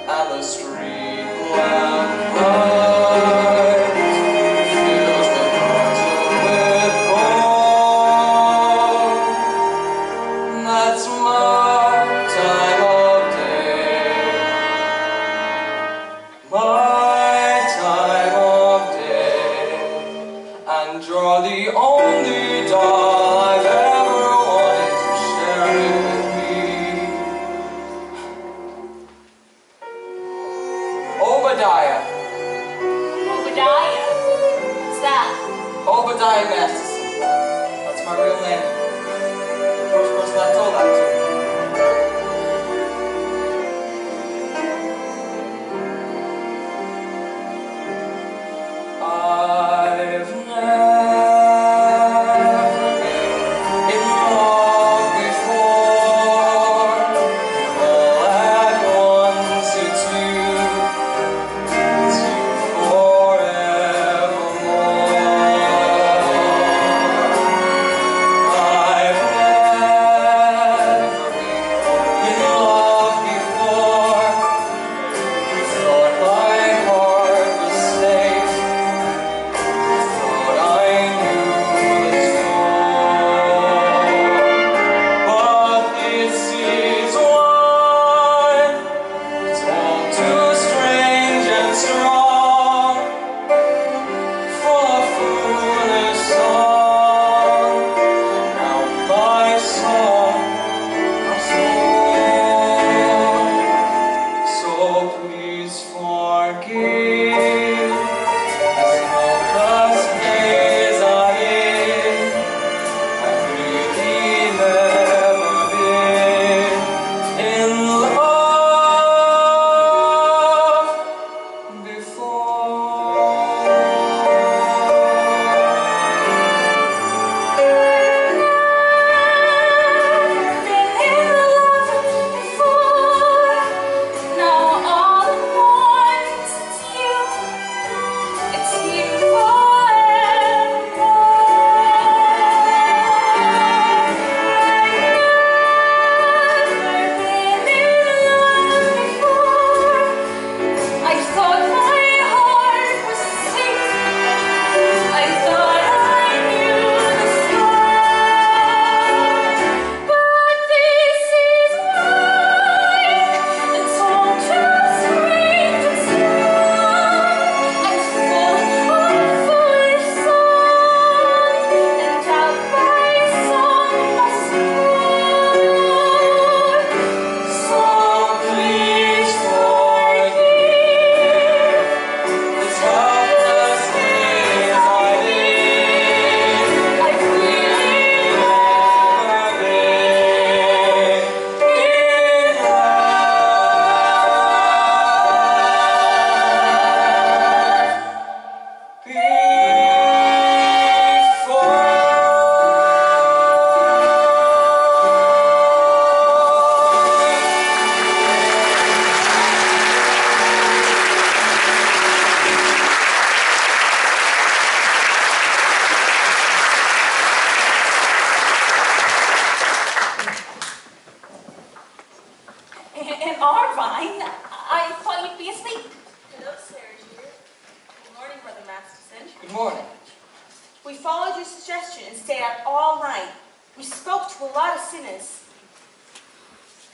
[SPEAKER 1] and the street lamp light fills the gutter with gold, that's my time of day. My time of day, and you're the only doll I've ever wanted to share it with me. Obadiah.
[SPEAKER 5] Obadiah? What's that?
[SPEAKER 6] Obadiah Masterson. That's my real name. The first person I told that to.
[SPEAKER 1] I've never been in love before. All at once it's you forevermore.
[SPEAKER 6] morning.
[SPEAKER 7] We followed your suggestion and stayed out all night. We spoke to a lot of sinners.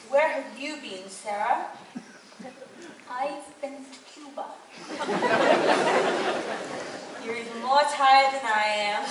[SPEAKER 7] Where have you been, Sarah?
[SPEAKER 5] I've been to Cuba.
[SPEAKER 7] You're even more tired than I am.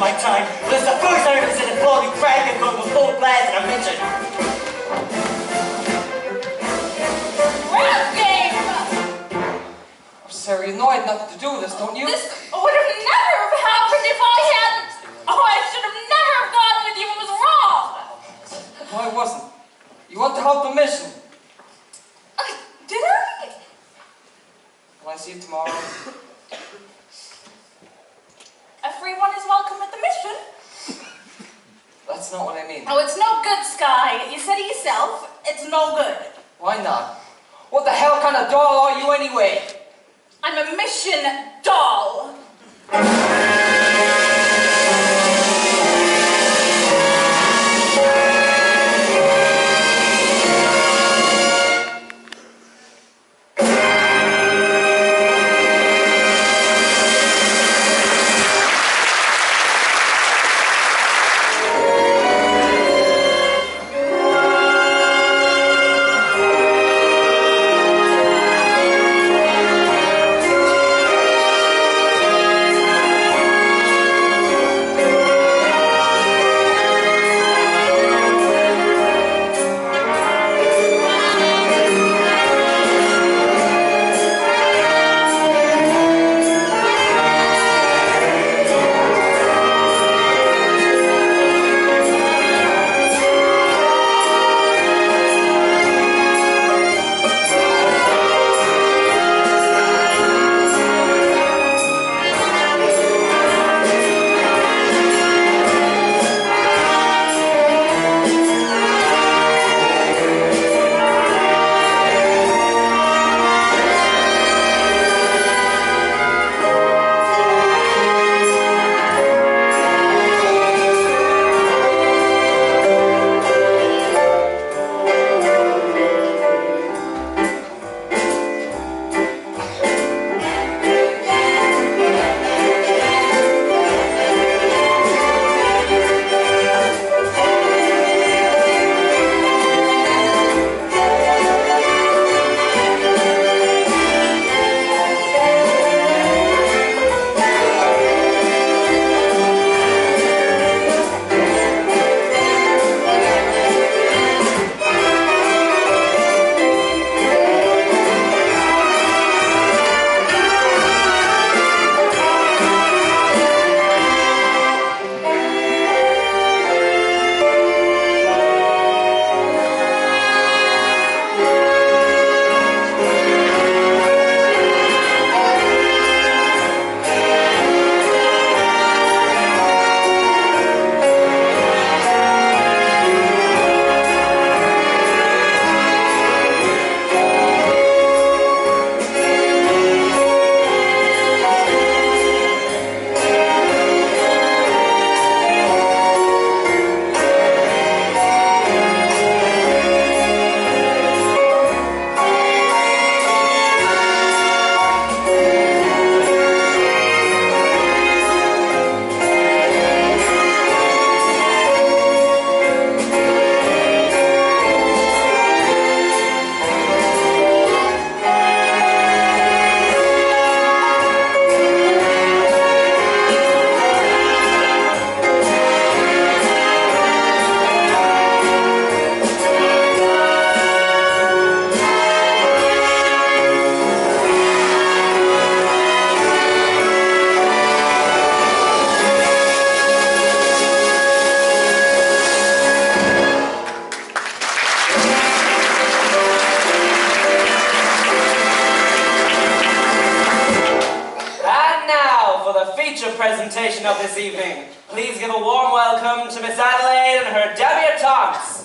[SPEAKER 4] My time. This is the first time I've ever seen a floating crack and going to full blast in a mission.
[SPEAKER 6] Oh, Sarah, you know I had nothing to do with this, don't you?
[SPEAKER 5] This would have never have happened if I hadn't. Oh, I should have never have gone with you. It was wrong.
[SPEAKER 6] No, I wasn't. You want to help the mission.
[SPEAKER 5] Did I?
[SPEAKER 6] Will I see you tomorrow?
[SPEAKER 5] Everyone is welcome at the mission.
[SPEAKER 6] That's not what I mean.
[SPEAKER 5] Oh, it's no good, Sky. You said it yourself. It's no good.
[SPEAKER 6] Why not? What the hell kind of doll are you anyway?
[SPEAKER 5] I'm a mission doll.
[SPEAKER 4] Presentation of this evening. Please
[SPEAKER 3] please give a warm welcome to Miss Adelaide and her debutantes.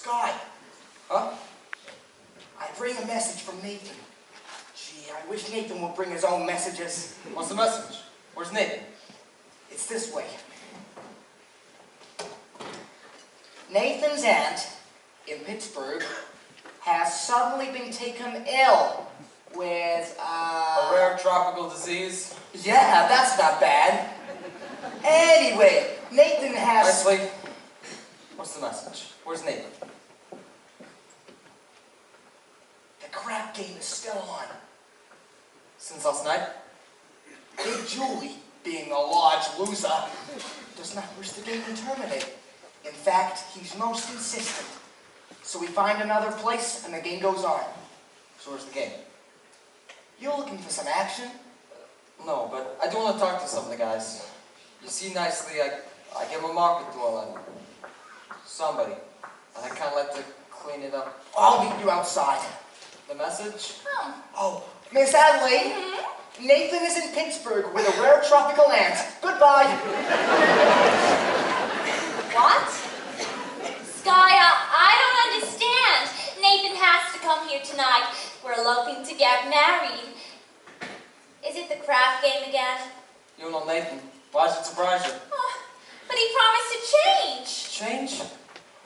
[SPEAKER 2] Sky,
[SPEAKER 6] Huh?
[SPEAKER 2] I bring a message from Nathan. Gee, I wish Nathan would bring his own messages.
[SPEAKER 6] What's the message? Where's Nathan?
[SPEAKER 2] It's this way. Nathan's aunt in Pittsburgh has suddenly been taken ill with,
[SPEAKER 6] A rare tropical disease?
[SPEAKER 2] Yeah, that's not bad. Anyway, Nathan has...
[SPEAKER 6] Presley, what's the message? Where's Nathan?
[SPEAKER 2] The crap game is still on.
[SPEAKER 6] Since last night?
[SPEAKER 2] Big Julie, being a large loser, does not wish the game to terminate. In fact, he's most insistent. So we find another place and the game goes on.
[SPEAKER 6] So where's the game?
[SPEAKER 2] You're looking for some action?
[SPEAKER 6] No, but I do want to talk to some of the guys. You see nicely, I give them a market dwell and somebody. And I kind of like to clean it up.
[SPEAKER 2] I'll meet you outside.
[SPEAKER 6] The message?
[SPEAKER 2] Oh, Miss Adelaide, Nathan is in Pittsburgh with a rare tropical ant. Goodbye.
[SPEAKER 5] What? Sky, I don't understand. Nathan has to come here tonight. We're eloping to get married. Is it the craft game again?
[SPEAKER 6] You know Nathan. Why does it surprise you?
[SPEAKER 5] Oh, but he promised to change.
[SPEAKER 6] Change?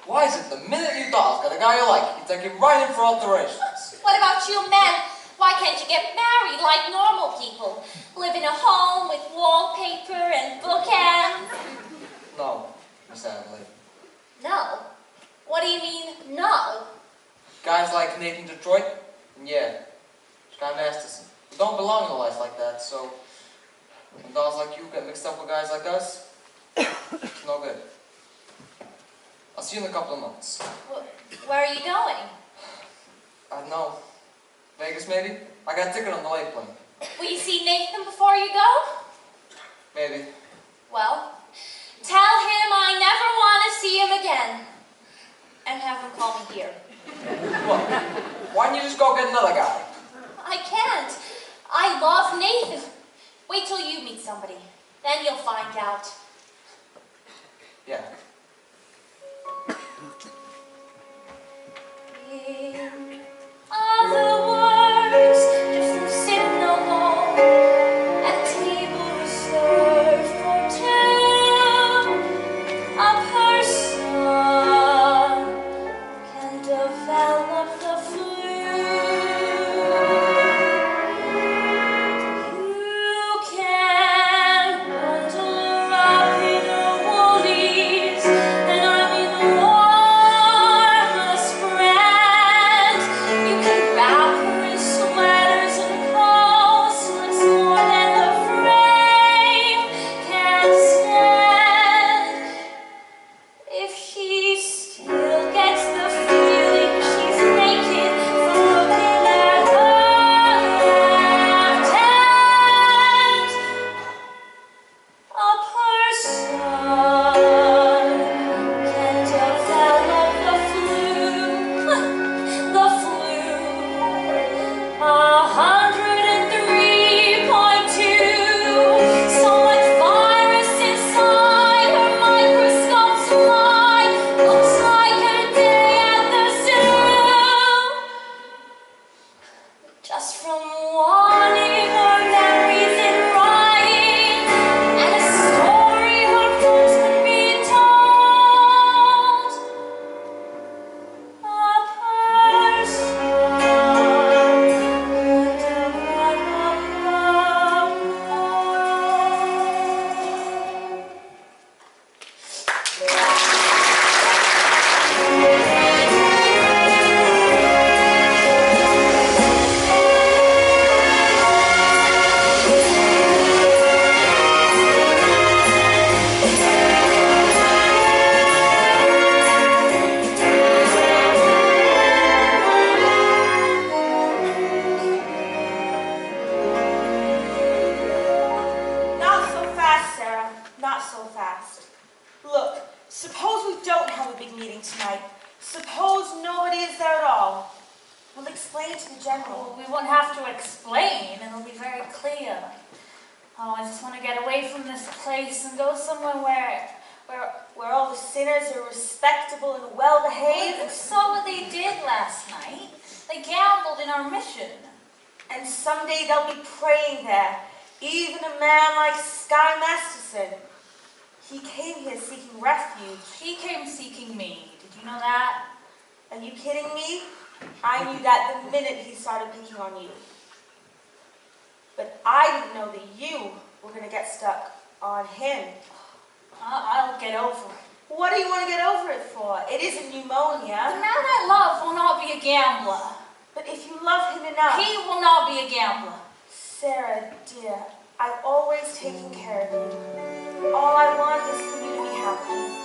[SPEAKER 6] Why is it the minute you got a guy you like, you take him right in for alterations?
[SPEAKER 5] What about you men? Why can't you get married like normal people? Live in a home with wallpaper and bookends?
[SPEAKER 6] No, Miss Adelaide.
[SPEAKER 5] No. What do you mean, no?
[SPEAKER 6] Guys like Nathan Detroit, yeah, it's kind of nasty. We don't belong in a life like that, so when dolls like you get mixed up with guys like us, it's no good. I'll see you in a couple of months.
[SPEAKER 5] Where are you going?
[SPEAKER 6] I don't know. Vegas, maybe? I got a ticket on the late plane.
[SPEAKER 5] Will you see Nathan before you go?
[SPEAKER 6] Maybe.
[SPEAKER 5] Well, tell him I never want to see him again. And have him call me here.
[SPEAKER 6] Look, why don't you just go get another guy?
[SPEAKER 5] I can't. I love Nathan. Wait till you meet somebody. Then you'll find out.
[SPEAKER 6] Yeah.
[SPEAKER 5] In other words, just sitting alone at a table reserved for two. A person can develop the flu. You can bundle up in a woolies, and I'm in the warmest brand. You can wrap her in sweaters and clothes, looks more than the frame can stand. If she still gets the feeling she's naked from looking at her left hand, a person can develop the flu. The flu. 103.2. So much virus inside her microscope's fly. Looks like her day at the zoo. Just from wanting her memories in writing, and a story her folks can be told. A person could develop
[SPEAKER 7] Not so fast, Sarah. Not so fast. Look, suppose we don't have a big meeting tonight. Suppose nobody is there at all. We'll explain to the general.
[SPEAKER 12] We won't have to explain, it'll be very clear. Oh, I just want to get away from this place and go somewhere
[SPEAKER 7] where all the sinners are respectable and well-behaved.
[SPEAKER 12] We saw what they did last night. They gambled in our mission.
[SPEAKER 7] And someday they'll be praying there. Even a man like Sky Masterson. He came here seeking refuge.
[SPEAKER 12] He came seeking me. Did you know that?
[SPEAKER 7] Are you kidding me? I knew that the minute he started picking on you. But I didn't know that you were going to get stuck on him.
[SPEAKER 12] I'll get over it.
[SPEAKER 7] What do you want to get over it for? It isn't
[SPEAKER 12] The
[SPEAKER 7] pneumonia.
[SPEAKER 12] man I love will not be a gambler.
[SPEAKER 7] But if you love him enough...
[SPEAKER 12] He will not be a gambler.
[SPEAKER 7] Sarah, dear, I've always taken care of you. All I want is for you to be happy.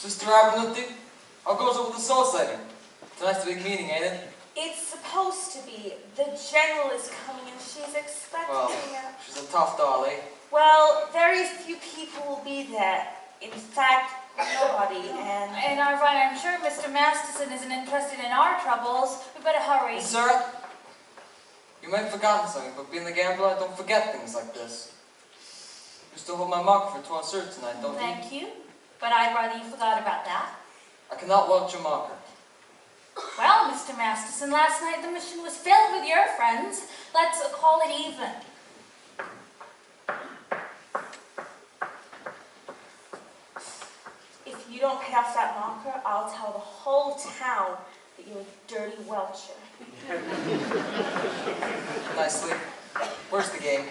[SPEAKER 6] Sister Abernathy, how goes it with the soul sighting? Tonight's the big meeting, ain't it?
[SPEAKER 7] It's supposed to be. The general is coming and she's expecting
[SPEAKER 6] Well, she's a tough doll, eh?
[SPEAKER 7] Well, very few people will be there. In fact, nobody, and...
[SPEAKER 12] And I'm sure Mr. Masterson isn't interested in our troubles. We better hurry.
[SPEAKER 6] Sarah, you might have forgotten something, but being the gambler, I don't forget things like this. You still hold my marker for 12 cert tonight, don't you?
[SPEAKER 12] Thank you. But I'd rather you forgot about that.
[SPEAKER 6] I cannot watch your marker.
[SPEAKER 12] Well, Mr. Masterson, last night the mission was filled with your friends. Let's call it even.
[SPEAKER 7] If you don't pay off that marker, I'll tell the whole town that you're a dirty welcher.
[SPEAKER 6] Nicely. Where's the game?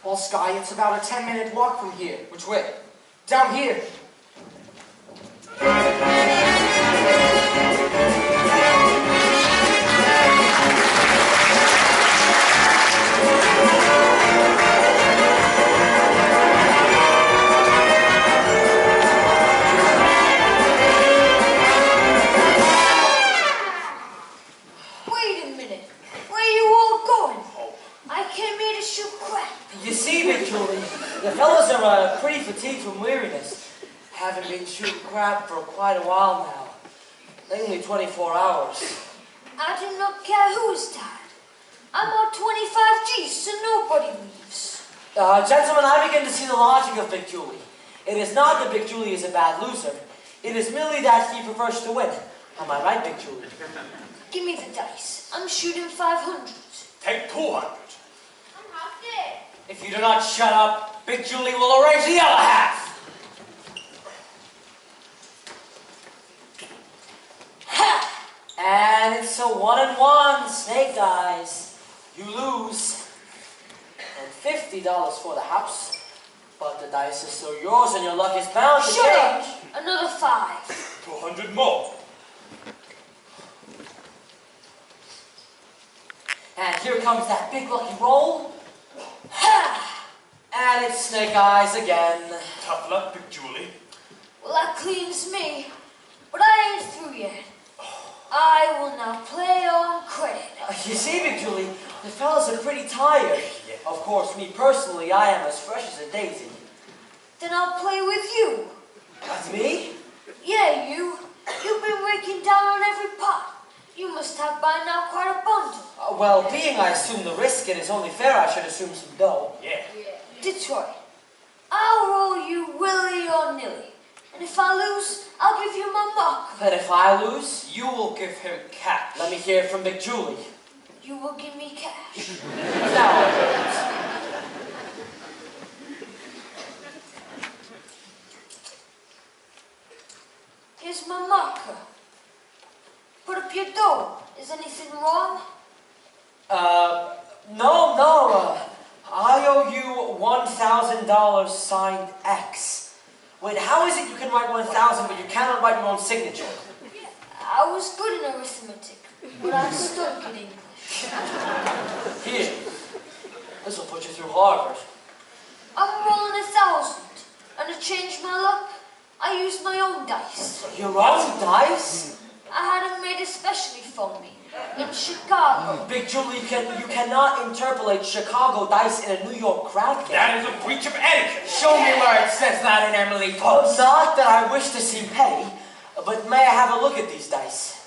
[SPEAKER 2] Well, Sky, it's about a 10-minute walk from here.
[SPEAKER 6] Which way?
[SPEAKER 2] Down here.
[SPEAKER 11] Wait a minute. Where are you all going? I came here to shoot crap.
[SPEAKER 4] You see, Big Julie, the fellas are pretty fatigued from weariness. Haven't been shooting crap for quite a while now. Mainly 24 hours.
[SPEAKER 11] I do not care who is tired. I'm on 25 G's, so nobody leaves.
[SPEAKER 4] Gentlemen, I begin to see the logic of Big Julie. It is not that Big Julie is a bad loser. It is merely that he prefers to win. Am I right, Big Julie?
[SPEAKER 11] Give me the dice. I'm shooting 500.
[SPEAKER 1] Take 200.
[SPEAKER 5] I'm half dead.
[SPEAKER 3] If you do not shut up, Big Julie will arrange the other half.
[SPEAKER 4] Ha! And it's a 1-1, snake eyes. You lose. And $50 for the house. But the dice are still yours and your luck is bound to
[SPEAKER 11] Shut
[SPEAKER 4] change.
[SPEAKER 11] up! Another 5.
[SPEAKER 1] 200 more.
[SPEAKER 4] And here comes that big lucky roll.
[SPEAKER 11] Ha!
[SPEAKER 4] And it's snake eyes again.
[SPEAKER 1] Tough luck, Big Julie.
[SPEAKER 11] Well, that cleans me. But I ain't through yet. I will now play on credit.
[SPEAKER 4] You see, Big Julie, the fellas are pretty tired. Of course, me personally, I am as fresh as a daisy.
[SPEAKER 11] Then I'll play with you.
[SPEAKER 4] That's me?
[SPEAKER 11] Yeah, you. You've been raking down on every pot. You must have by now quite a bundle.
[SPEAKER 4] Well, being I assume the risk, it is only fair I should assume some dough.
[SPEAKER 1] Yeah.
[SPEAKER 11] Detroit, I'll roll you willy or nilly. And if I lose, I'll give you my marker.
[SPEAKER 4] But if I lose,
[SPEAKER 3] You will give him cash.
[SPEAKER 4] let me hear from Big Julie.
[SPEAKER 11] You will give me cash.
[SPEAKER 4] Now,
[SPEAKER 11] Here's my marker. Put up your dough. Is anything wrong?
[SPEAKER 4] no. I owe you $1,000 signed X. Wait, how is it you can write 1,000 but you cannot write your own signature?
[SPEAKER 11] I was good in arithmetic, but I stunk in English.
[SPEAKER 4] Here, this will put you through Harvard.
[SPEAKER 11] I'm rolling 1,000, and to change my luck, I used my own dice.
[SPEAKER 4] Your own dice?
[SPEAKER 11] I had them made especially for me in Chicago.
[SPEAKER 4] Big Julie, you cannot interpolate Chicago dice in a New York crowd game.
[SPEAKER 1] That is a breach of etiquette.
[SPEAKER 3] Show me where it says that in Emily
[SPEAKER 4] Oh,
[SPEAKER 3] Post.
[SPEAKER 4] not that I wish to seem petty, but may I have a look at these dice?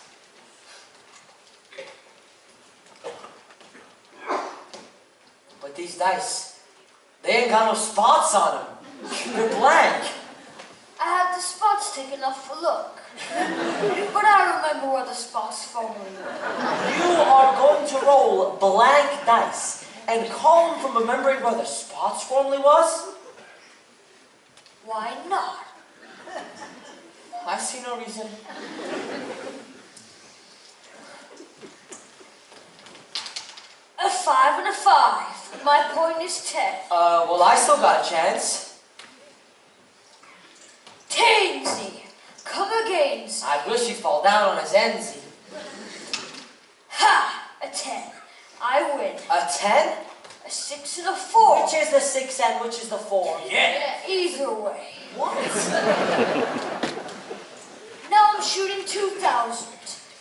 [SPEAKER 4] But these dice, they ain't got no spots on them. They're blank.
[SPEAKER 11] I had the spots taken off for look. But I remember where the spots formerly were.
[SPEAKER 4] You are going to roll blank dice and call them from remembering where the spots formerly was?
[SPEAKER 11] Why not?
[SPEAKER 4] I see no reason.
[SPEAKER 11] A 5 and a 5. My point is 10.
[SPEAKER 4] Well, I still got a chance.
[SPEAKER 11] Tainsy. Come again.
[SPEAKER 4] I wish he'd fall down on his enzy.
[SPEAKER 11] Ha! A 10. I win.
[SPEAKER 4] A 10?
[SPEAKER 11] A 6 and a 4.
[SPEAKER 4] Which is the 6 and which is the 4?
[SPEAKER 1] Yeah.
[SPEAKER 11] Either way.
[SPEAKER 4] What?
[SPEAKER 11] Now I'm shooting 2,000.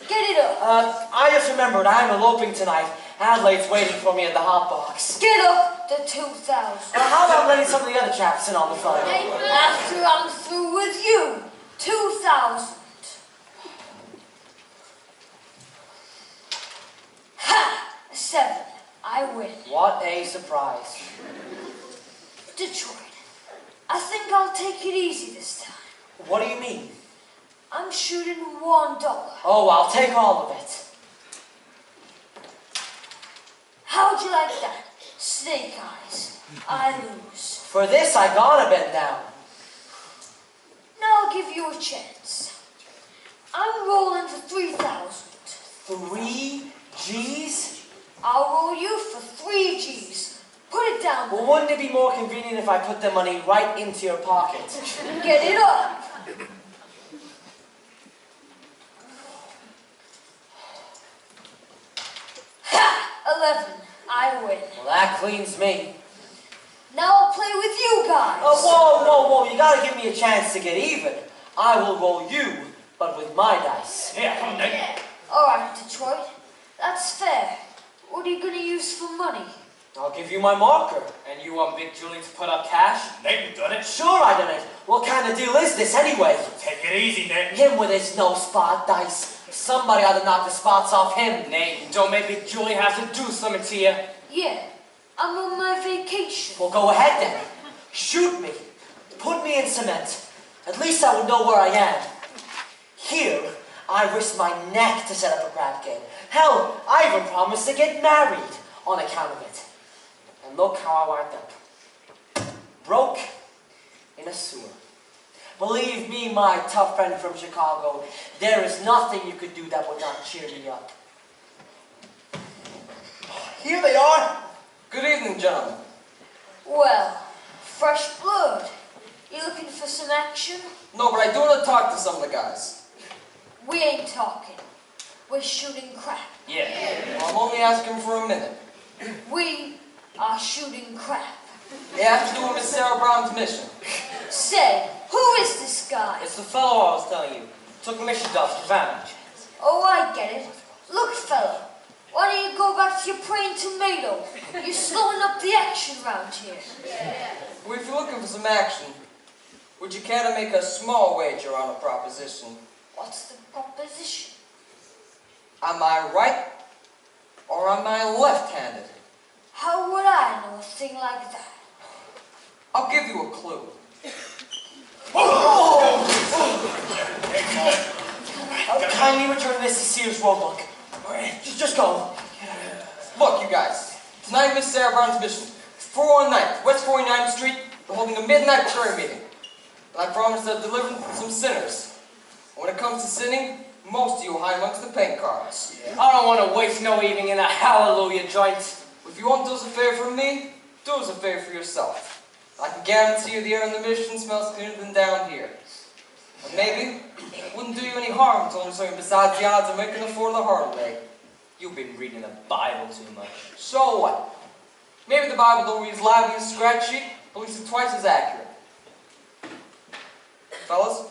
[SPEAKER 11] Get it up.
[SPEAKER 4] I just remembered I'm eloping tonight. Adelaide's waiting for me in the hot box.
[SPEAKER 11] Get up the 2,000.
[SPEAKER 4] How about letting some of the other chaps in on the fun?
[SPEAKER 11] After I'm through with you. 2,000. Ha! 7. I win.
[SPEAKER 4] What a surprise.
[SPEAKER 11] Detroit. I think I'll take it easy this time.
[SPEAKER 4] What do you mean?
[SPEAKER 11] I'm shooting $1.
[SPEAKER 4] Oh, I'll take all of it.
[SPEAKER 11] How'd you like that? Snake eyes. I lose.
[SPEAKER 4] For this, I gotta bend down.
[SPEAKER 11] Now I'll give you a chance. I'm rolling for 3,000.
[SPEAKER 4] 3 G's?
[SPEAKER 11] I'll roll you for 3 G's. Put it down.
[SPEAKER 4] Well, wouldn't it be more convenient if I put the money right into your pocket?
[SPEAKER 11] Get it up. Ha! 11. I win.
[SPEAKER 4] Well, that cleans me.
[SPEAKER 11] Now I'll play with you guys.
[SPEAKER 4] Oh, whoa, whoa, whoa. You gotta give me a chance to get even. I will roll you, but with my dice.
[SPEAKER 1] Yeah, come on, Nick.
[SPEAKER 11] All right, Detroit. That's fair. What are you going to use for money?
[SPEAKER 4] I'll give you my marker.
[SPEAKER 3] And you want Big Julie to put up cash?
[SPEAKER 1] Nick done it.
[SPEAKER 4] Sure I done it. What kind of deal is this anyway?
[SPEAKER 1] Take it easy, Nick.
[SPEAKER 4] Him with his no spot dice. Somebody ought to knock the spots off him.
[SPEAKER 3] Nate, don't make Big Julie have to do something to you.
[SPEAKER 11] Yeah, I'm on my vacation.
[SPEAKER 4] Well, go ahead then. Shoot me. Put me in cement. At least I would know where I am. Here, I risked my neck to set up a crap game. Hell, I even promised to get married on account of it. And look how I wound up. Broke in a sewer. Believe me, my tough friend from Chicago, there is nothing you could do that would not cheer me up.
[SPEAKER 2] Here they are.
[SPEAKER 6] Good evening, gentlemen.
[SPEAKER 11] Well, fresh blood. You looking for some action?
[SPEAKER 6] No, but I do want to talk to some of the guys.
[SPEAKER 11] We ain't talking. We're shooting crap.
[SPEAKER 3] Yeah.
[SPEAKER 6] Well, I'm only asking for a minute.
[SPEAKER 11] We are shooting crap.
[SPEAKER 6] It has to do with Miss Sarah Brown's mission.
[SPEAKER 11] Say, who is this guy?
[SPEAKER 3] It's the fellow I was telling you. Took a mission to Havana.
[SPEAKER 11] Oh, I get it. Look, fella, why don't you go back to your praying tomato? You're slowing up the action round here.
[SPEAKER 6] Well, if you're looking for some action, would you care to make a small wager on a proposition?
[SPEAKER 11] What's the proposition?
[SPEAKER 6] Am I right or am I left-handed?
[SPEAKER 11] How would I know a thing like that?
[SPEAKER 6] I'll give you a clue.
[SPEAKER 4] Kindly return this to Sears Roebuck. Just go.
[SPEAKER 6] Look, you guys. Tonight, Miss Sarah Brown's mission. 419 West 49th Street. We're holding a midnight prayer meeting. And I promise to deliver some sinners. When it comes to sinning, most of you hide amongst the paint cards.
[SPEAKER 3] I don't want to waste no evening in a hallelujah joint.
[SPEAKER 6] If you want to do us a favor from me, do us a favor for yourself. I can guarantee you the air in the mission smells cleaner than down here. And maybe it wouldn't do you any harm to learn something besides the odds of making it for the hard way.
[SPEAKER 3] You've been reading the Bible too much.
[SPEAKER 6] So what? Maybe the Bible don't read as lively as a scratch sheet, but at least it's twice as accurate. Fellas?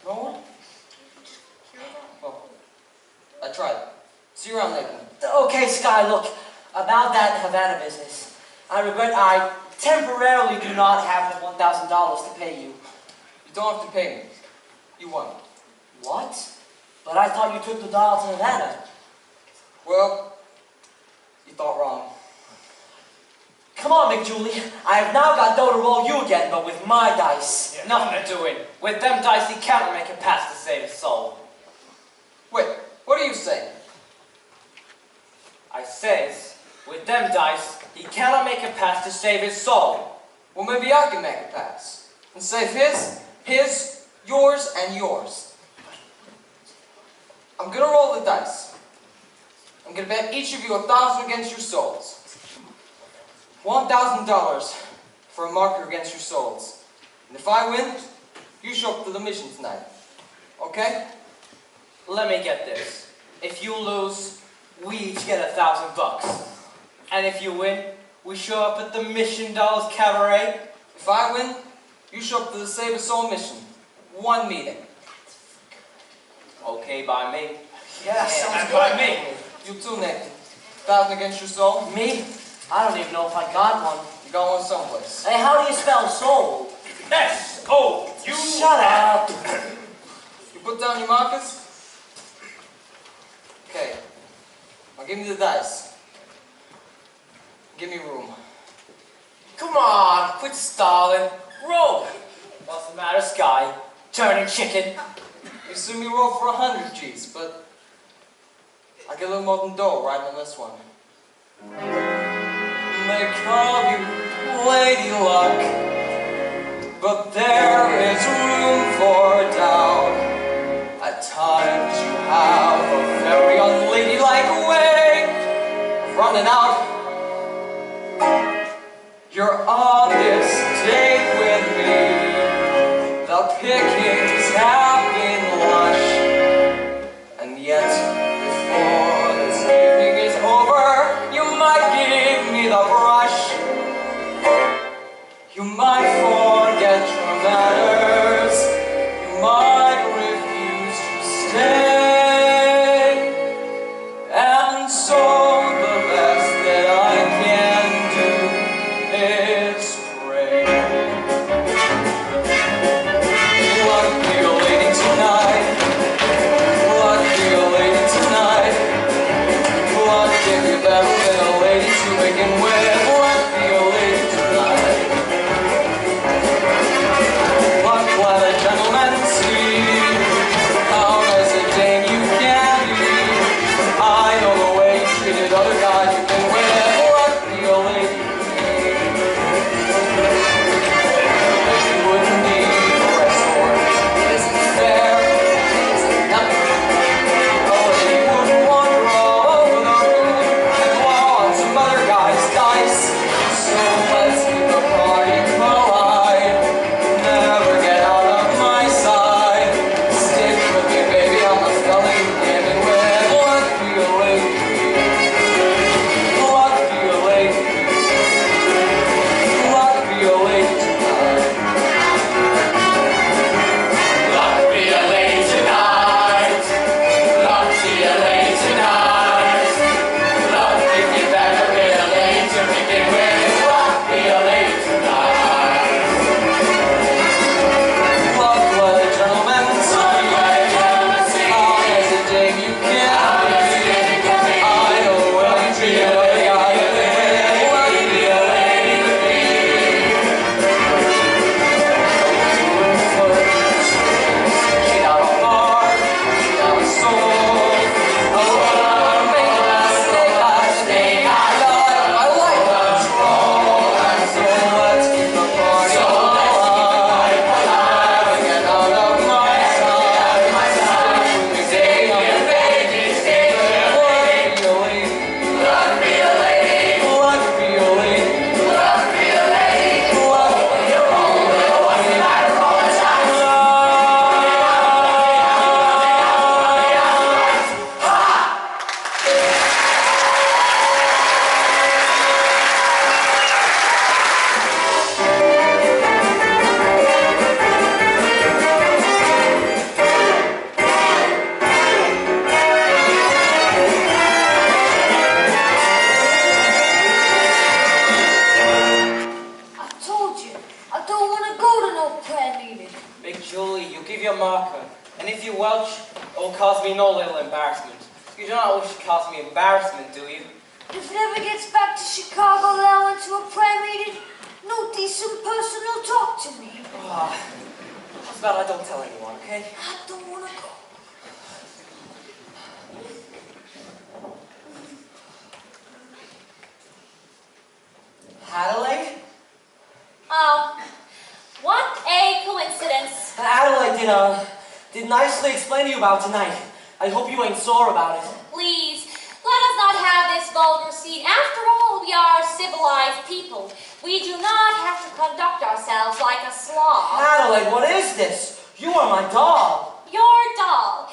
[SPEAKER 6] No one? Well, I tried. See you around, Nathan.
[SPEAKER 4] Okay, Sky, look, about that Havana business. I regret I temporarily do not have the $1,000 to pay you.
[SPEAKER 6] You don't have to pay me. You won.
[SPEAKER 4] What? But I thought you took the doll to Havana.
[SPEAKER 6] Well, you thought wrong.
[SPEAKER 4] Come on, McJulie. I have now got dough to roll you again, but with my dice.
[SPEAKER 3] Yeah, nothing to doing. With them dice, he cannot make a pass to save his soul.
[SPEAKER 6] Wait, what are you saying?
[SPEAKER 3] I says, with them dice, he cannot make a pass to save his soul.
[SPEAKER 6] Well, maybe I can make a pass. And save his, yours, and yours. I'm gonna roll the dice. I'm gonna bet each of you 1,000 against your souls. $1,000 for a marker against your souls. And if I win, you show up to the mission tonight. Okay?
[SPEAKER 3] Let me get this. If you lose, we each get $1,000. And if you win, we show up at the Mission Dolls Cabaret.
[SPEAKER 6] If I win, you show up to the Save a Soul mission. One meeting.
[SPEAKER 3] Okay by me.
[SPEAKER 4] Yeah, sounds
[SPEAKER 3] and
[SPEAKER 4] good.
[SPEAKER 3] by me.
[SPEAKER 6] You too, Nathan. 1,000 against your soul.
[SPEAKER 4] Me? I don't even know if I got one.
[SPEAKER 6] You got one someplace.
[SPEAKER 4] Hey, how do you spell soul?
[SPEAKER 1] S-O-U.
[SPEAKER 4] Shut up.
[SPEAKER 6] You put down your markers? Okay. Now give me the dice. Give me room.
[SPEAKER 3] Come on, quit stalling. Roll. What's the matter, Sky? Turning chicken.
[SPEAKER 6] You see me roll for 100 G's, but I get a little more than dough right on this one. They call you Lady Luck, but there is room for doubt. running out. You're on this date with me. The pickings have been lush, and yet before this evening is over, you might give me the brush. You might forget your manners. You might refuse to stay. And so the best that I can do is pray. Luck be a lady tonight. Luck be a lady tonight. Luck if you've ever been a lady to begin with. Luck be a lady tonight. Luck let a gentleman see how nice a dame you can be. I know the way you treated other guys you've been with. Luck be a lady. You wouldn't need a restaurant. It isn't fair. It isn't nothing. A lady wouldn't wander all over the room and blow on some other guy's dice. So let's keep the party polite. Never get out of my sight. Stick with me, baby. I'm a fella you came in with. Luck be a lady. Luck be a lady. Luck be a lady tonight.
[SPEAKER 1] Luck be a lady tonight. Luck be a lady tonight. Luck if you've ever been a lady to begin with. Luck be a lady tonight.
[SPEAKER 6] Luck let a gentleman see how nice a dame you can be. I know the way you treat other guys you've been with. Luck be a lady to be. She's not a heart, she's not a soul. A woman made a mistake last night. I like control. And so let's keep the party alive. Never get out of my sight. Stick with me, baby, stay with me. Luck be a lady. Luck be a lady.
[SPEAKER 1] Luck be a lady.
[SPEAKER 6] Luck be a lady.
[SPEAKER 1] You're only what's the matter all the time.
[SPEAKER 11] I told you, I don't want to go to no prayer meeting.
[SPEAKER 3] Big Julie, you give your marker, and if you welch, it will cause me no little embarrassment. You do not wish to cause me embarrassment, do you?
[SPEAKER 11] If it ever gets back to Chicago that I went to a prayer meeting, no decent person will talk to me.
[SPEAKER 3] How's about I don't tell anyone, okay?
[SPEAKER 11] I don't want to go.
[SPEAKER 4] Adelaide?
[SPEAKER 5] Oh, what a coincidence.
[SPEAKER 4] Adelaide did nicely explain to you about tonight. I hope you ain't sore about it.
[SPEAKER 5] Please, let us not have this vulgar scene. After all, we are civilized people. We do not have to conduct ourselves like a slob.
[SPEAKER 4] Adelaide, what is this? You are my doll.
[SPEAKER 5] Your doll.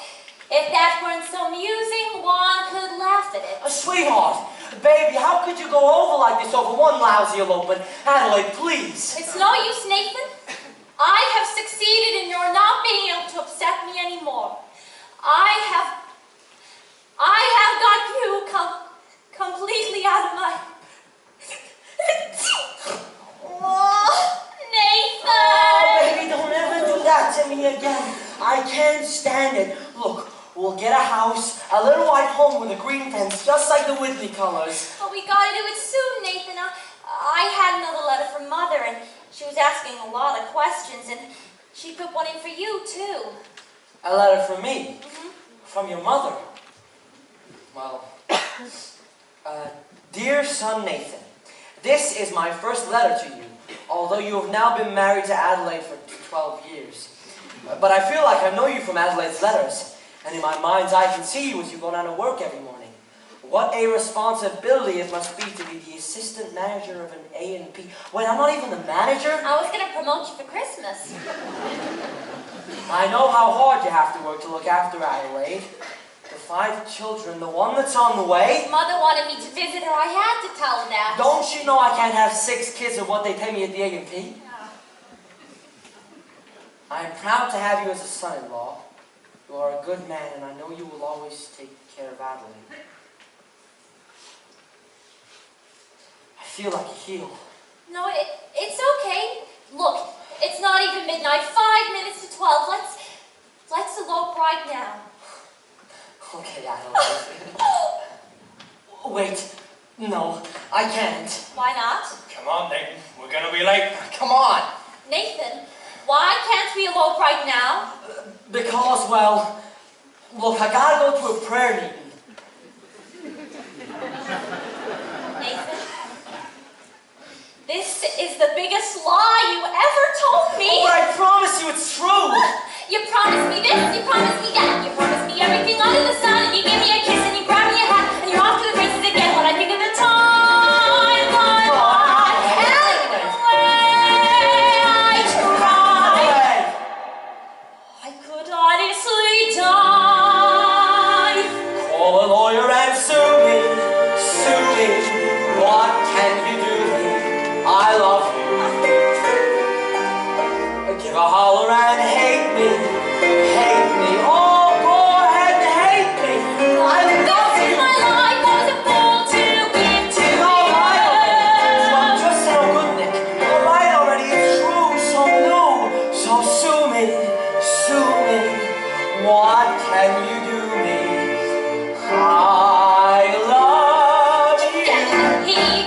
[SPEAKER 5] If that weren't so amusing, one could laugh at it.
[SPEAKER 4] Sweetheart, baby, how could you go over like this over one lousy elopement? Adelaide, please.
[SPEAKER 5] It's no use, Nathan. I have succeeded in your not being able to upset me anymore. I have got you completely out of my... Oh, Nathan!
[SPEAKER 4] Oh, baby, don't ever do that to me again. I can't stand it. Look, we'll get a house, a little white home with a green fence, just like the Whitley colors.
[SPEAKER 5] Oh, we gotta do it soon, Nathan. I had another letter from Mother, and she was asking a lot of questions, and she put one in for you, too.
[SPEAKER 4] A letter from me?
[SPEAKER 5] Mm-hmm.
[SPEAKER 4] From your mother? Well, dear son Nathan, this is my first letter to you, although you have now been married to Adelaide for 12 years. But I feel like I know you from Adelaide's letters, and in my mind's eye I can see you as you go down to work every morning. What a responsibility it must be to be the assistant manager of an A&P. Wait, I'm not even the manager?
[SPEAKER 5] I was going to promote you for Christmas.
[SPEAKER 4] I know how hard you have to work to look after Adelaide. The 5 children, the one that's on the way.
[SPEAKER 5] Mother wanted me to visit her. I had to tell her that.
[SPEAKER 4] Don't you know I can't have 6 kids of what they pay me at the A&P? I am proud to have you as a son-in-law. You are a good man, and I know you will always take care of Adelaide. I feel like a heel.
[SPEAKER 5] No, it's okay. Look, it's not even midnight. 5 minutes to 12. Let's elope right now.
[SPEAKER 4] Okay, Adelaide. Wait. No, I can't.
[SPEAKER 5] Why not?
[SPEAKER 1] Come on, Nathan. We're gonna be late.
[SPEAKER 4] Come on.
[SPEAKER 5] Nathan, why can't we elope right now?
[SPEAKER 4] Because, well, look, I gotta go to a prayer meeting.
[SPEAKER 5] Nathan, this is the biggest lie you ever told me.
[SPEAKER 4] Oh, but I promise you it's true.
[SPEAKER 5] You promised me this, you promised me that, you promised me everything under the sun, and you gave me a kiss, and you grabbed me a hat, and you're off to the races again. When I think of the time gone by, and the way I tried, I could honestly die.
[SPEAKER 4] Call a lawyer and sue me, sue me. What can you do me? I love you. Give a holler and hate me, hate me. Oh, go ahead and hate me. I love
[SPEAKER 5] This is
[SPEAKER 4] you.
[SPEAKER 5] my life, I was a fool to give to
[SPEAKER 4] It's all right already. So I'm just so good, Nick. All right already. It's true, so new. So sue me, sue me. What can you do me? I love you.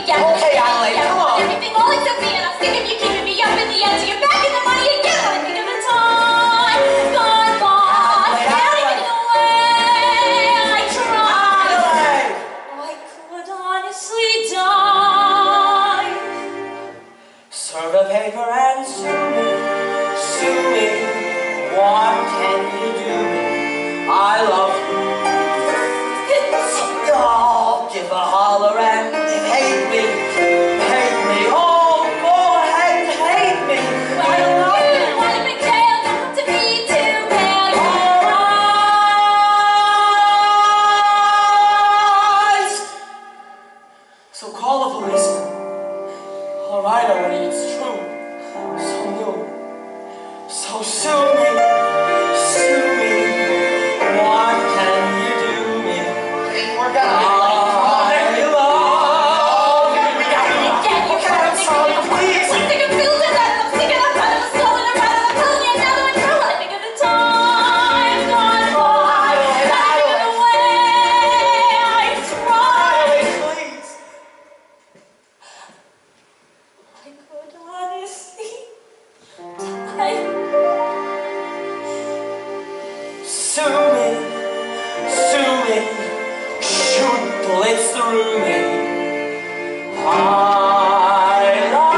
[SPEAKER 4] Okay, Adelaide, come on.
[SPEAKER 5] Everything all except me, and I'm sick of you keeping me up in the end, so you're back in the money again. When I think of the time gone by, and the way I tried,
[SPEAKER 4] Adelaide.
[SPEAKER 5] I could honestly die.
[SPEAKER 4] Serve a paper and sue me, sue me. What can you do me? I love you. Oh, give a holler and hate me, hate me. Oh, go ahead and hate me. I love
[SPEAKER 5] You
[SPEAKER 4] you.
[SPEAKER 5] want a big tail, don't have to be too pale.
[SPEAKER 4] All right. So call the policeman. All right already, it's true. So new. So sue me, sue me. What can you do me?
[SPEAKER 2] We're gonna be late. Come on,
[SPEAKER 4] I love you.
[SPEAKER 2] we got it.
[SPEAKER 5] Again, you're
[SPEAKER 4] Okay, I'm sorry, please.
[SPEAKER 5] I'm sick of feeling that, I'm sick of that, I'm slowing around, I'm telling you now that I'm true. When I think of the time gone by, and I think of the way I tried,
[SPEAKER 4] Please.
[SPEAKER 5] I could honestly die.
[SPEAKER 4] Sue me, sue me. Shoot bullets through me. I love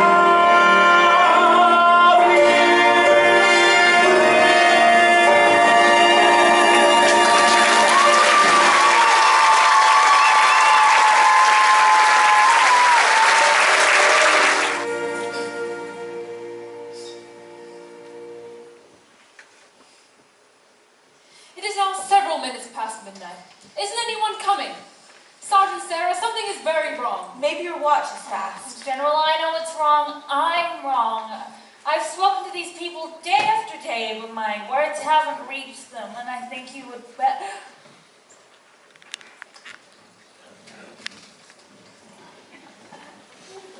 [SPEAKER 4] you.
[SPEAKER 9] It is now several minutes past midnight. Isn't anyone coming? Sergeant Sarah, something is very wrong.
[SPEAKER 7] Maybe your watch is fast.
[SPEAKER 12] General, I know it's wrong. I'm wrong. I've spoken to these people day after day, but my words haven't reached them, and I think you would bet.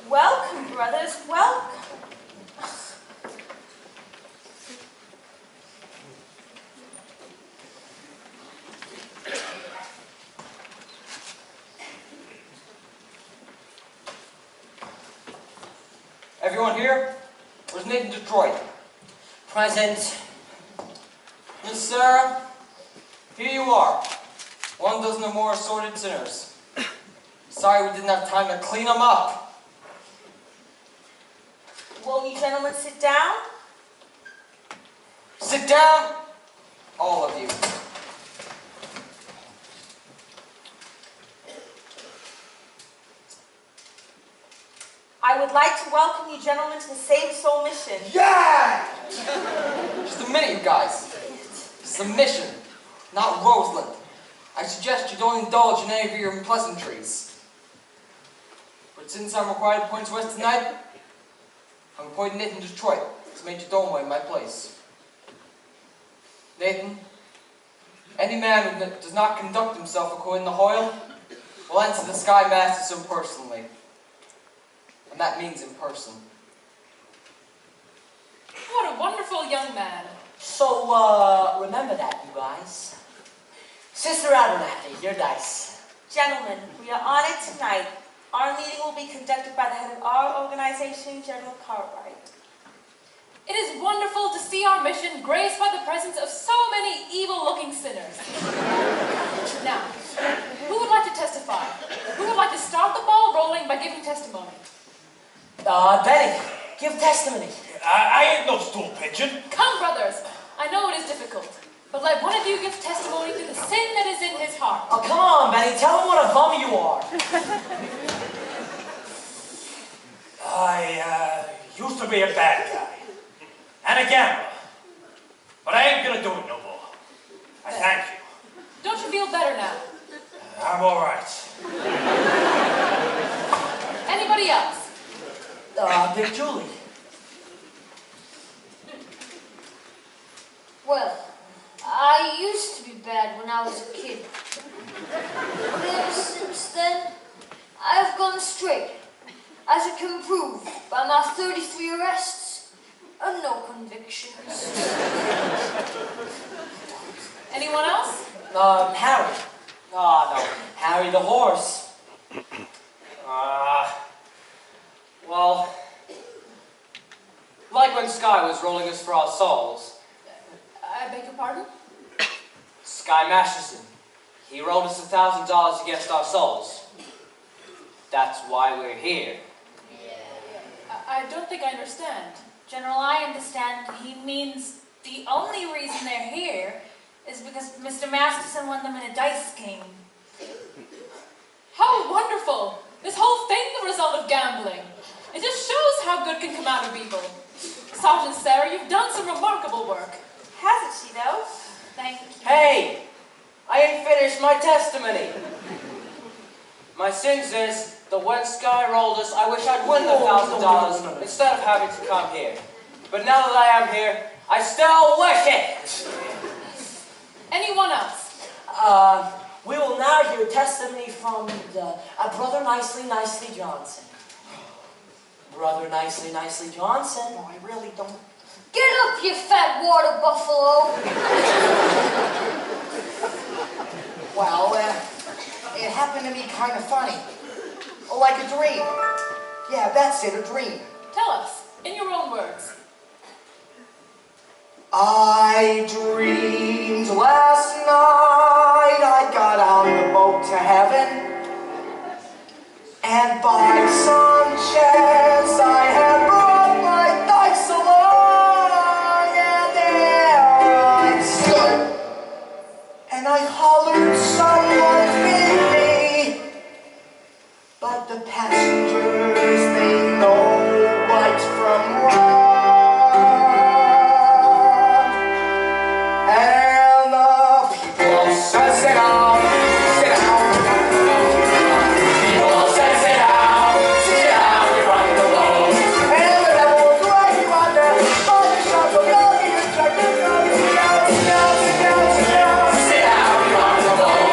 [SPEAKER 7] Welcome, brothers, welcome.
[SPEAKER 6] Everyone here? Where's Nathan Detroit?
[SPEAKER 4] Present.
[SPEAKER 6] Miss Sarah, here you are. 1 dozen or more assorted sinners. Sorry we didn't have time to clean them up.
[SPEAKER 7] Won't you gentlemen sit down?
[SPEAKER 6] Sit down, all of you.
[SPEAKER 7] I would like to welcome you gentlemen to the Save a Soul mission.
[SPEAKER 2] Yeah!
[SPEAKER 6] Just a minute, you guys. This is a mission, not Roseland. I suggest you don't indulge in any of your pleasantries. But since I'm required to point west tonight, I'm appointing Nathan Detroit to Major Domo in my place. Nathan, any man who does not conduct himself according to Hoyle will enter the Sky Masters impersonally. And that means in person.
[SPEAKER 9] What a wonderful young man.
[SPEAKER 4] So, remember that, you guys. Sister Abernathy, your dice.
[SPEAKER 7] Gentlemen, we are honored tonight. Our meeting will be conducted by the head of our organization, General Cartwright.
[SPEAKER 9] It is wonderful to see our mission graced by the presence of so many evil-looking sinners. Now, who would like to testify? Who would like to start the ball rolling by giving testimony?
[SPEAKER 4] Benny, give testimony.
[SPEAKER 1] I ain't no stool pigeon.
[SPEAKER 9] Come, brothers. I know it is difficult, but let one of you give testimony to the sin that is in his heart.
[SPEAKER 4] Oh, come on, Benny. Tell him what a bum you are.
[SPEAKER 1] I used to be a bad guy. And a gambler. But I ain't gonna do it no more. I thank you.
[SPEAKER 9] Don't you feel better now?
[SPEAKER 1] I'm all right.
[SPEAKER 9] Anybody else?
[SPEAKER 4] Big Julie.
[SPEAKER 11] Well, I used to be bad when I was a kid. But ever since then, I've gone straight, as you can prove by my 33 arrests and no convictions.
[SPEAKER 9] Anyone else?
[SPEAKER 4] Harry. Oh, no. Harry the horse.
[SPEAKER 3] Well, like when Sky was rolling us for our souls.
[SPEAKER 9] I beg your pardon?
[SPEAKER 3] Sky Masterson. He rolled us $1,000 against our souls. That's why we're here.
[SPEAKER 9] I don't think I understand.
[SPEAKER 12] General, I understand he means the only reason they're here is because Mr. Masterson won them in a dice game.
[SPEAKER 9] How wonderful! This whole thing the result of gambling. It just shows how good can come out of people. Sergeant Sarah, you've done some remarkable work.
[SPEAKER 7] Hasn't she, though?
[SPEAKER 12] Thank you.
[SPEAKER 3] Hey! I ain't finished my testimony. My sins is that when Sky rolled us, I wish I'd win the $1,000 instead of having to come here. But now that I am here, I still wish it!
[SPEAKER 9] Anyone else?
[SPEAKER 4] We will now hear testimony from Brother Nicely Johnson. Brother Nicely Johnson.
[SPEAKER 2] No, I really don't.
[SPEAKER 11] Get up, you fat water buffalo!
[SPEAKER 2] Well, it happened to me kind of funny. Like a dream. Yeah, that's it, a dream.
[SPEAKER 9] Tell us, in your own words.
[SPEAKER 2] I dreamed last night I got on the boat to heaven, and by some chance I had brought my dice along, and there I stood, and I hollered someone feed me, but the passengers, they know right from wrong. And the people said, sit down, sit down. People said, sit down, you're on the boat. And the devil was right on there, all the shots were blowing and chugging, sit down, sit down, sit down, sit down, sit down, you're on the boat.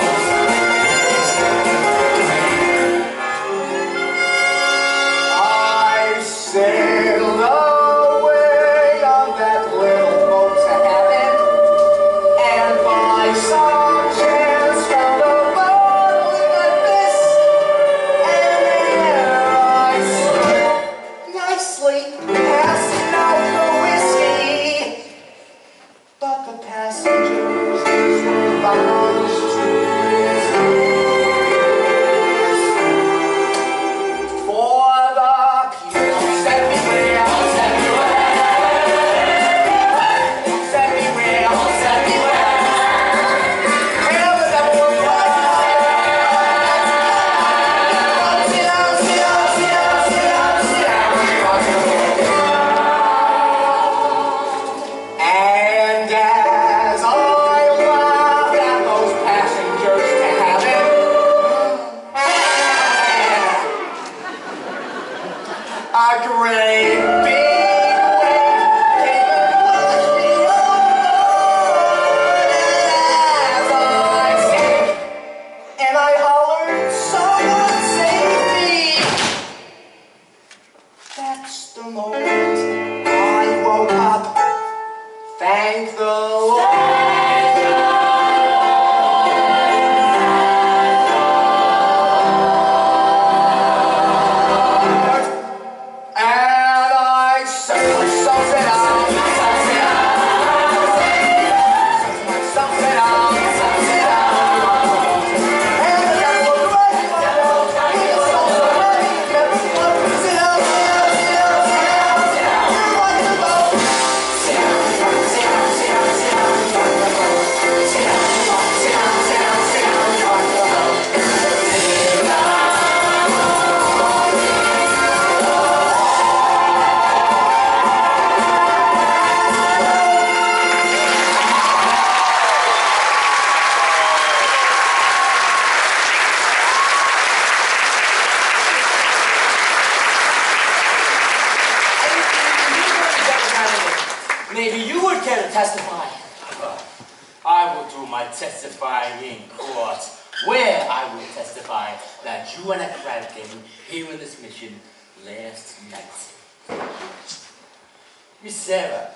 [SPEAKER 2] I sailed away. A great big wave came and washed me overboard. And as I sank, and I hollered, someone save me. That's the moment I woke up. Thank the Lord.
[SPEAKER 4] Maybe you would care to testify.
[SPEAKER 10] I will do my testifying in court, where I will testify that you and a crowd came here in this mission last night. Miss Sarah,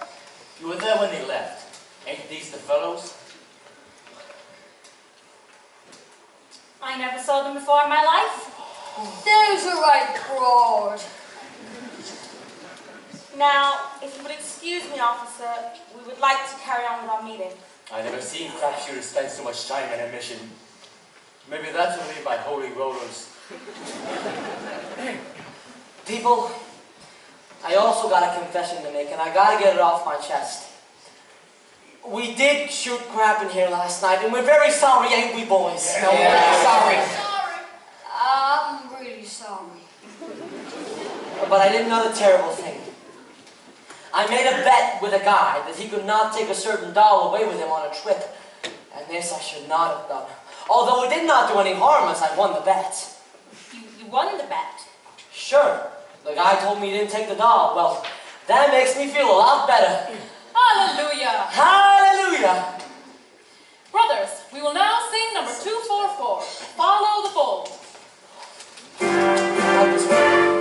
[SPEAKER 10] you were there when they left. Ain't these the fellows?
[SPEAKER 12] I never saw them before in my life.
[SPEAKER 11] There's a right broad.
[SPEAKER 7] Now, if you would excuse me, officer, we would like to carry on with our meeting.
[SPEAKER 10] I never seen crapshooters spend so much time in a mission. Maybe that's what I mean by holy rollers.
[SPEAKER 4] People, I also got a confession to make, and I gotta get it off my chest. We did shoot crap in here last night, and we're very sorry, ain't we, boys?
[SPEAKER 2] No, we're really sorry.
[SPEAKER 11] I'm really sorry.
[SPEAKER 4] But I did another terrible thing. I made a bet with a guy that he could not take a certain doll away with him on a trip. And this I should not have done. Although it did not do any harm as I won the bet.
[SPEAKER 12] You won the bet.
[SPEAKER 4] Sure, the guy told me he didn't take the doll. Well, that makes me feel a lot better.
[SPEAKER 12] Hallelujah.
[SPEAKER 4] Hallelujah.
[SPEAKER 9] Brothers, we will now sing number 244, Follow the Fold.
[SPEAKER 4] Like this one.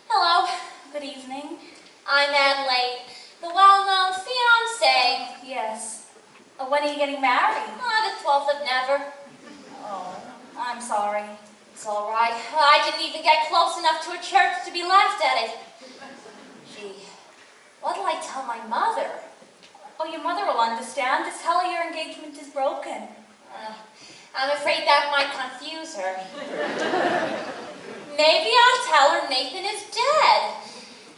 [SPEAKER 5] Hello.
[SPEAKER 12] Good evening.
[SPEAKER 5] I'm Adelaide, the well-known fiancée.
[SPEAKER 12] Yes. When are you getting married?
[SPEAKER 5] The 12th of never.
[SPEAKER 12] Oh, I'm sorry.
[SPEAKER 5] It's all right. I didn't even get close enough to a church to be laughed at it. Gee, what'll I tell my mother?
[SPEAKER 12] Oh, your mother will understand. Just tell her your engagement is broken.
[SPEAKER 5] I'm afraid that might confuse her. Maybe I'll tell her Nathan is dead,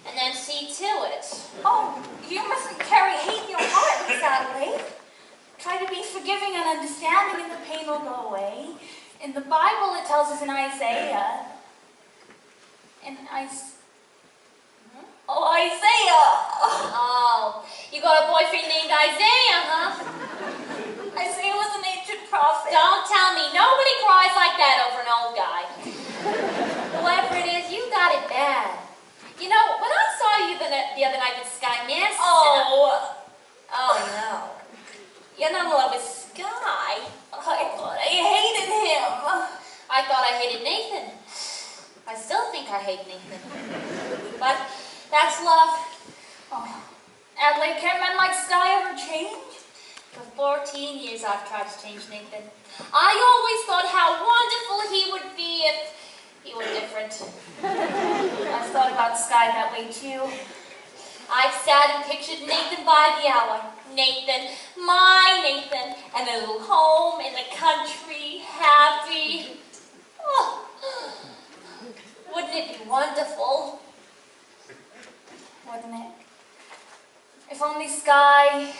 [SPEAKER 5] and then see to it.
[SPEAKER 12] Oh, you mustn't carry hate in your heart, Miss Adelaide. Try to be forgiving and understanding, and the pain will go away. In the Bible, it tells us in Isaiah. Isaiah!
[SPEAKER 5] Oh, you got a boyfriend named Isaiah, huh?
[SPEAKER 12] Isaiah was an ancient prophet.
[SPEAKER 5] Don't tell me. Nobody cries like that over an old guy. Whoever it is, you got it bad. You know, when I saw you the other night with Sky Manson... Oh, no. You're not in love with Sky.
[SPEAKER 12] I thought I hated him.
[SPEAKER 5] I thought I hated Nathan. I still think I hate Nathan. But that's love.
[SPEAKER 12] Oh, Adelaide, can men like Sky ever change?
[SPEAKER 5] For 14 years I've tried to change Nathan. I always thought how wonderful he would be if he were different.
[SPEAKER 12] I've thought about Sky that way too.
[SPEAKER 5] I've sat and pictured Nathan by the hour. Nathan, my Nathan, and a little home in the country, happy. Oh, wouldn't it be wonderful?
[SPEAKER 12] Wouldn't it? If only Sky...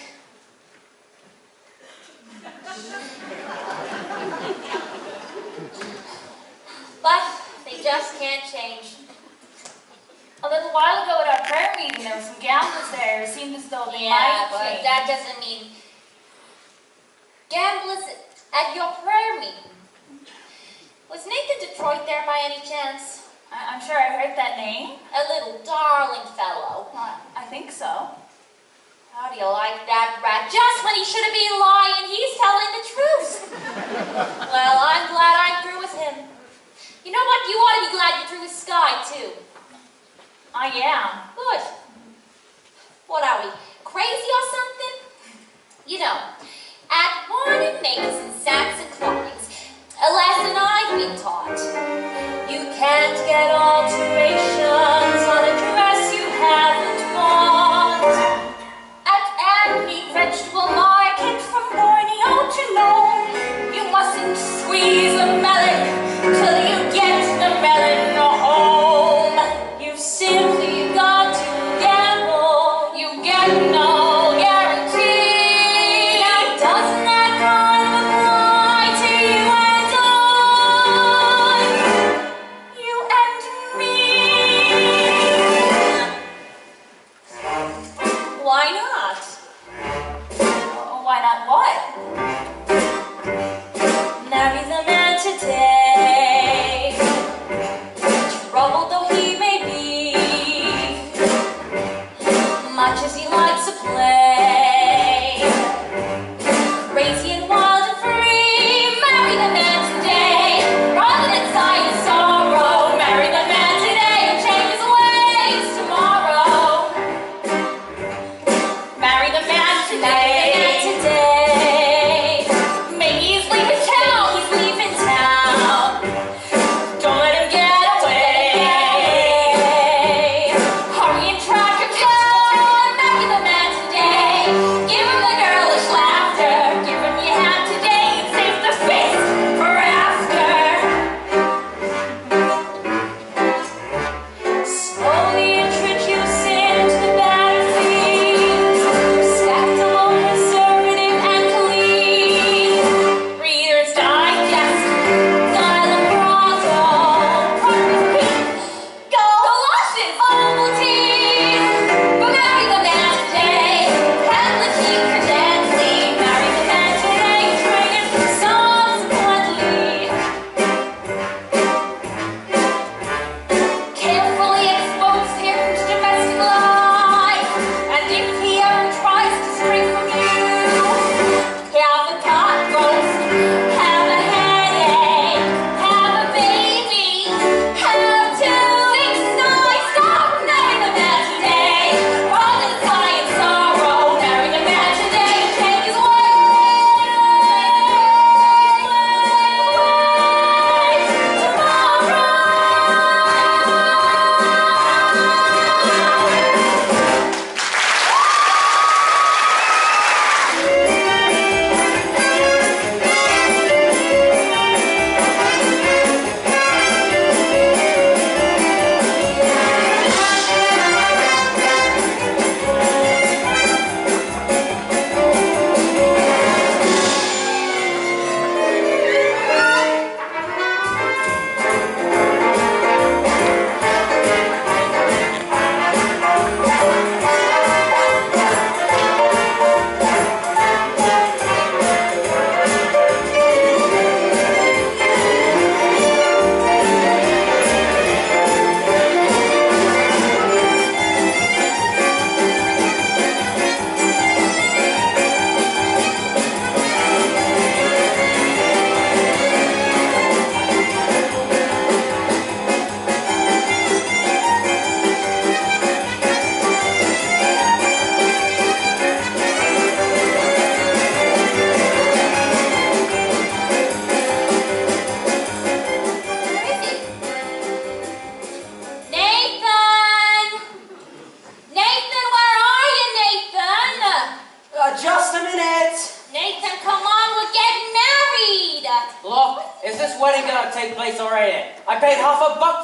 [SPEAKER 5] But they just can't change.
[SPEAKER 12] A little while ago at our prayer meeting, there were some gamblers there. It seemed as though they might
[SPEAKER 5] but
[SPEAKER 12] change.
[SPEAKER 5] that doesn't mean gamblers at your prayer meeting. Was Nathan Detroit there by any chance?
[SPEAKER 12] I'm sure I heard that name.
[SPEAKER 5] A little darling fellow.
[SPEAKER 12] I think so.
[SPEAKER 5] How do you like that rat? Just when he shouldn't be lying, he's telling the truth. Well, I'm glad I'm through with him. You know what? You ought to be glad you're through with Sky, too.
[SPEAKER 12] I am.
[SPEAKER 5] Good. What are we, crazy or something? You know, at Warren Mason, Saks and Klein's, a lesson I've been taught. You can't get alterations on a dress you haven't bought.
[SPEAKER 12] At any vegetable market from Borneo to Nome, you mustn't squeeze a melon till you get the melon home. You've simply got to gamble. You get no guarantee. Now doesn't that kind of apply to you and I? You and me.
[SPEAKER 5] Why not?
[SPEAKER 12] Why not what?
[SPEAKER 5] Marry the man today, troubled though he may be, much as he likes to play, crazy and wild and free. Marry the man today, rather than sigh in sorrow. Marry the man today and change his ways tomorrow. Marry the man today. Maybe he's leaving town. He's leaving town. Don't let him get away.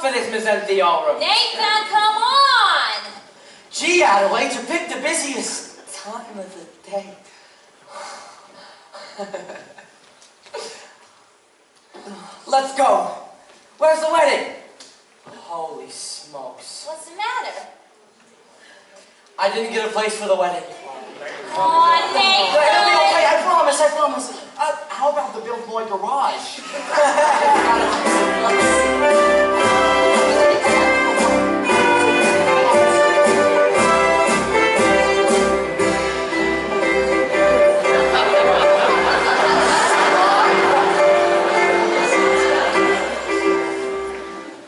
[SPEAKER 3] for this, Miss Theorem.
[SPEAKER 5] Nathan, come on!
[SPEAKER 4] Gee, Adelaide, you picked the busiest time of the day. Let's go. Where's the wedding? Holy smokes.
[SPEAKER 5] What's the matter?
[SPEAKER 4] I didn't get a place for the wedding.
[SPEAKER 5] Oh,
[SPEAKER 4] It'll be
[SPEAKER 5] Nathan!
[SPEAKER 4] okay, I promise. How about the Billboy Garage?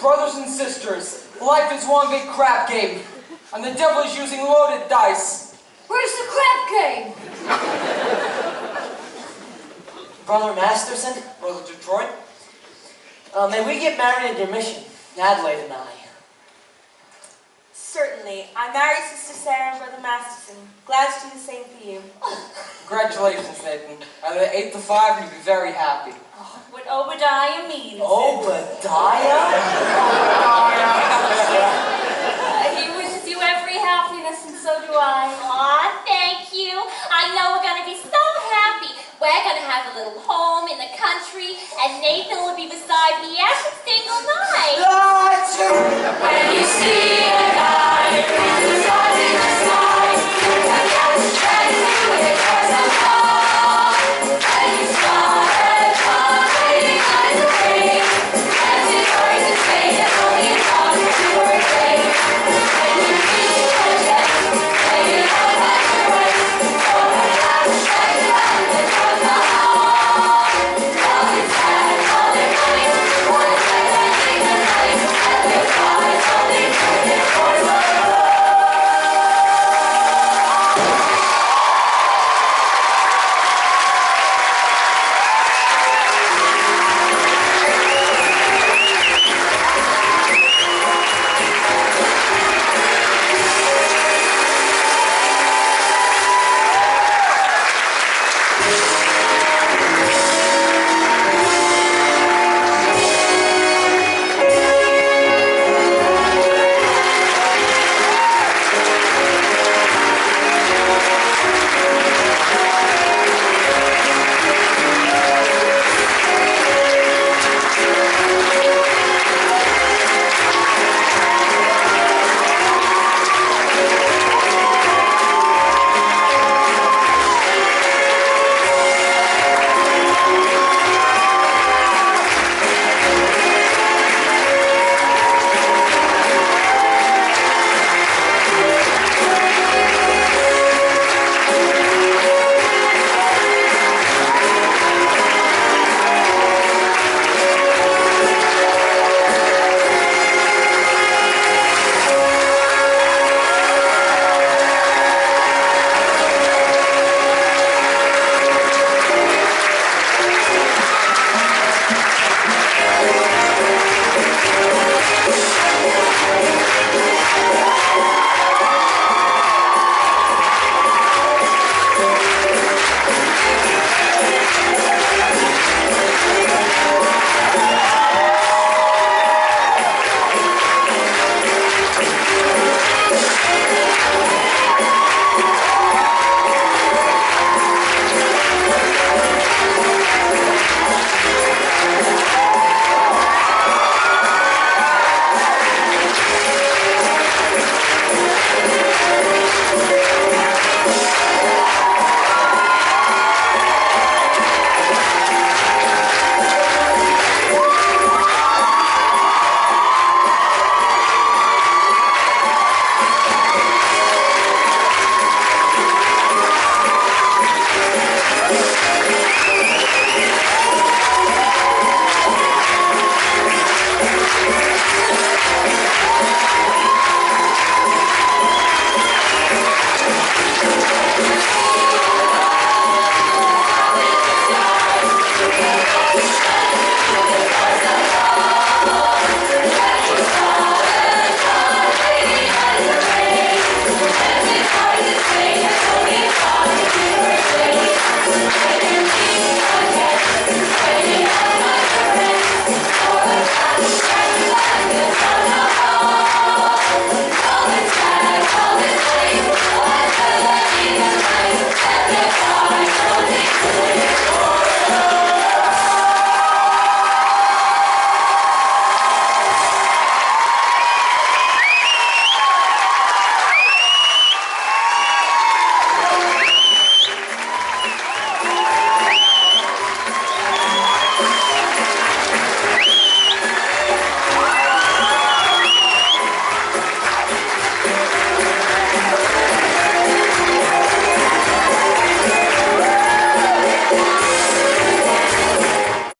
[SPEAKER 6] Brothers and sisters, life is one big crap game, and the devil is using loaded dice.
[SPEAKER 11] Where's the crap game?
[SPEAKER 4] Brother Masterson, Brother Detroit, may we get married at your mission, Adelaide and I?
[SPEAKER 7] Certainly. I married Sister Sarah and Brother Masterson. Glad to do the same for you.
[SPEAKER 6] Congratulations, Nathan. Out of the 8 to 5, you'll be very happy.
[SPEAKER 5] What Obadiah means.
[SPEAKER 4] Obadiah?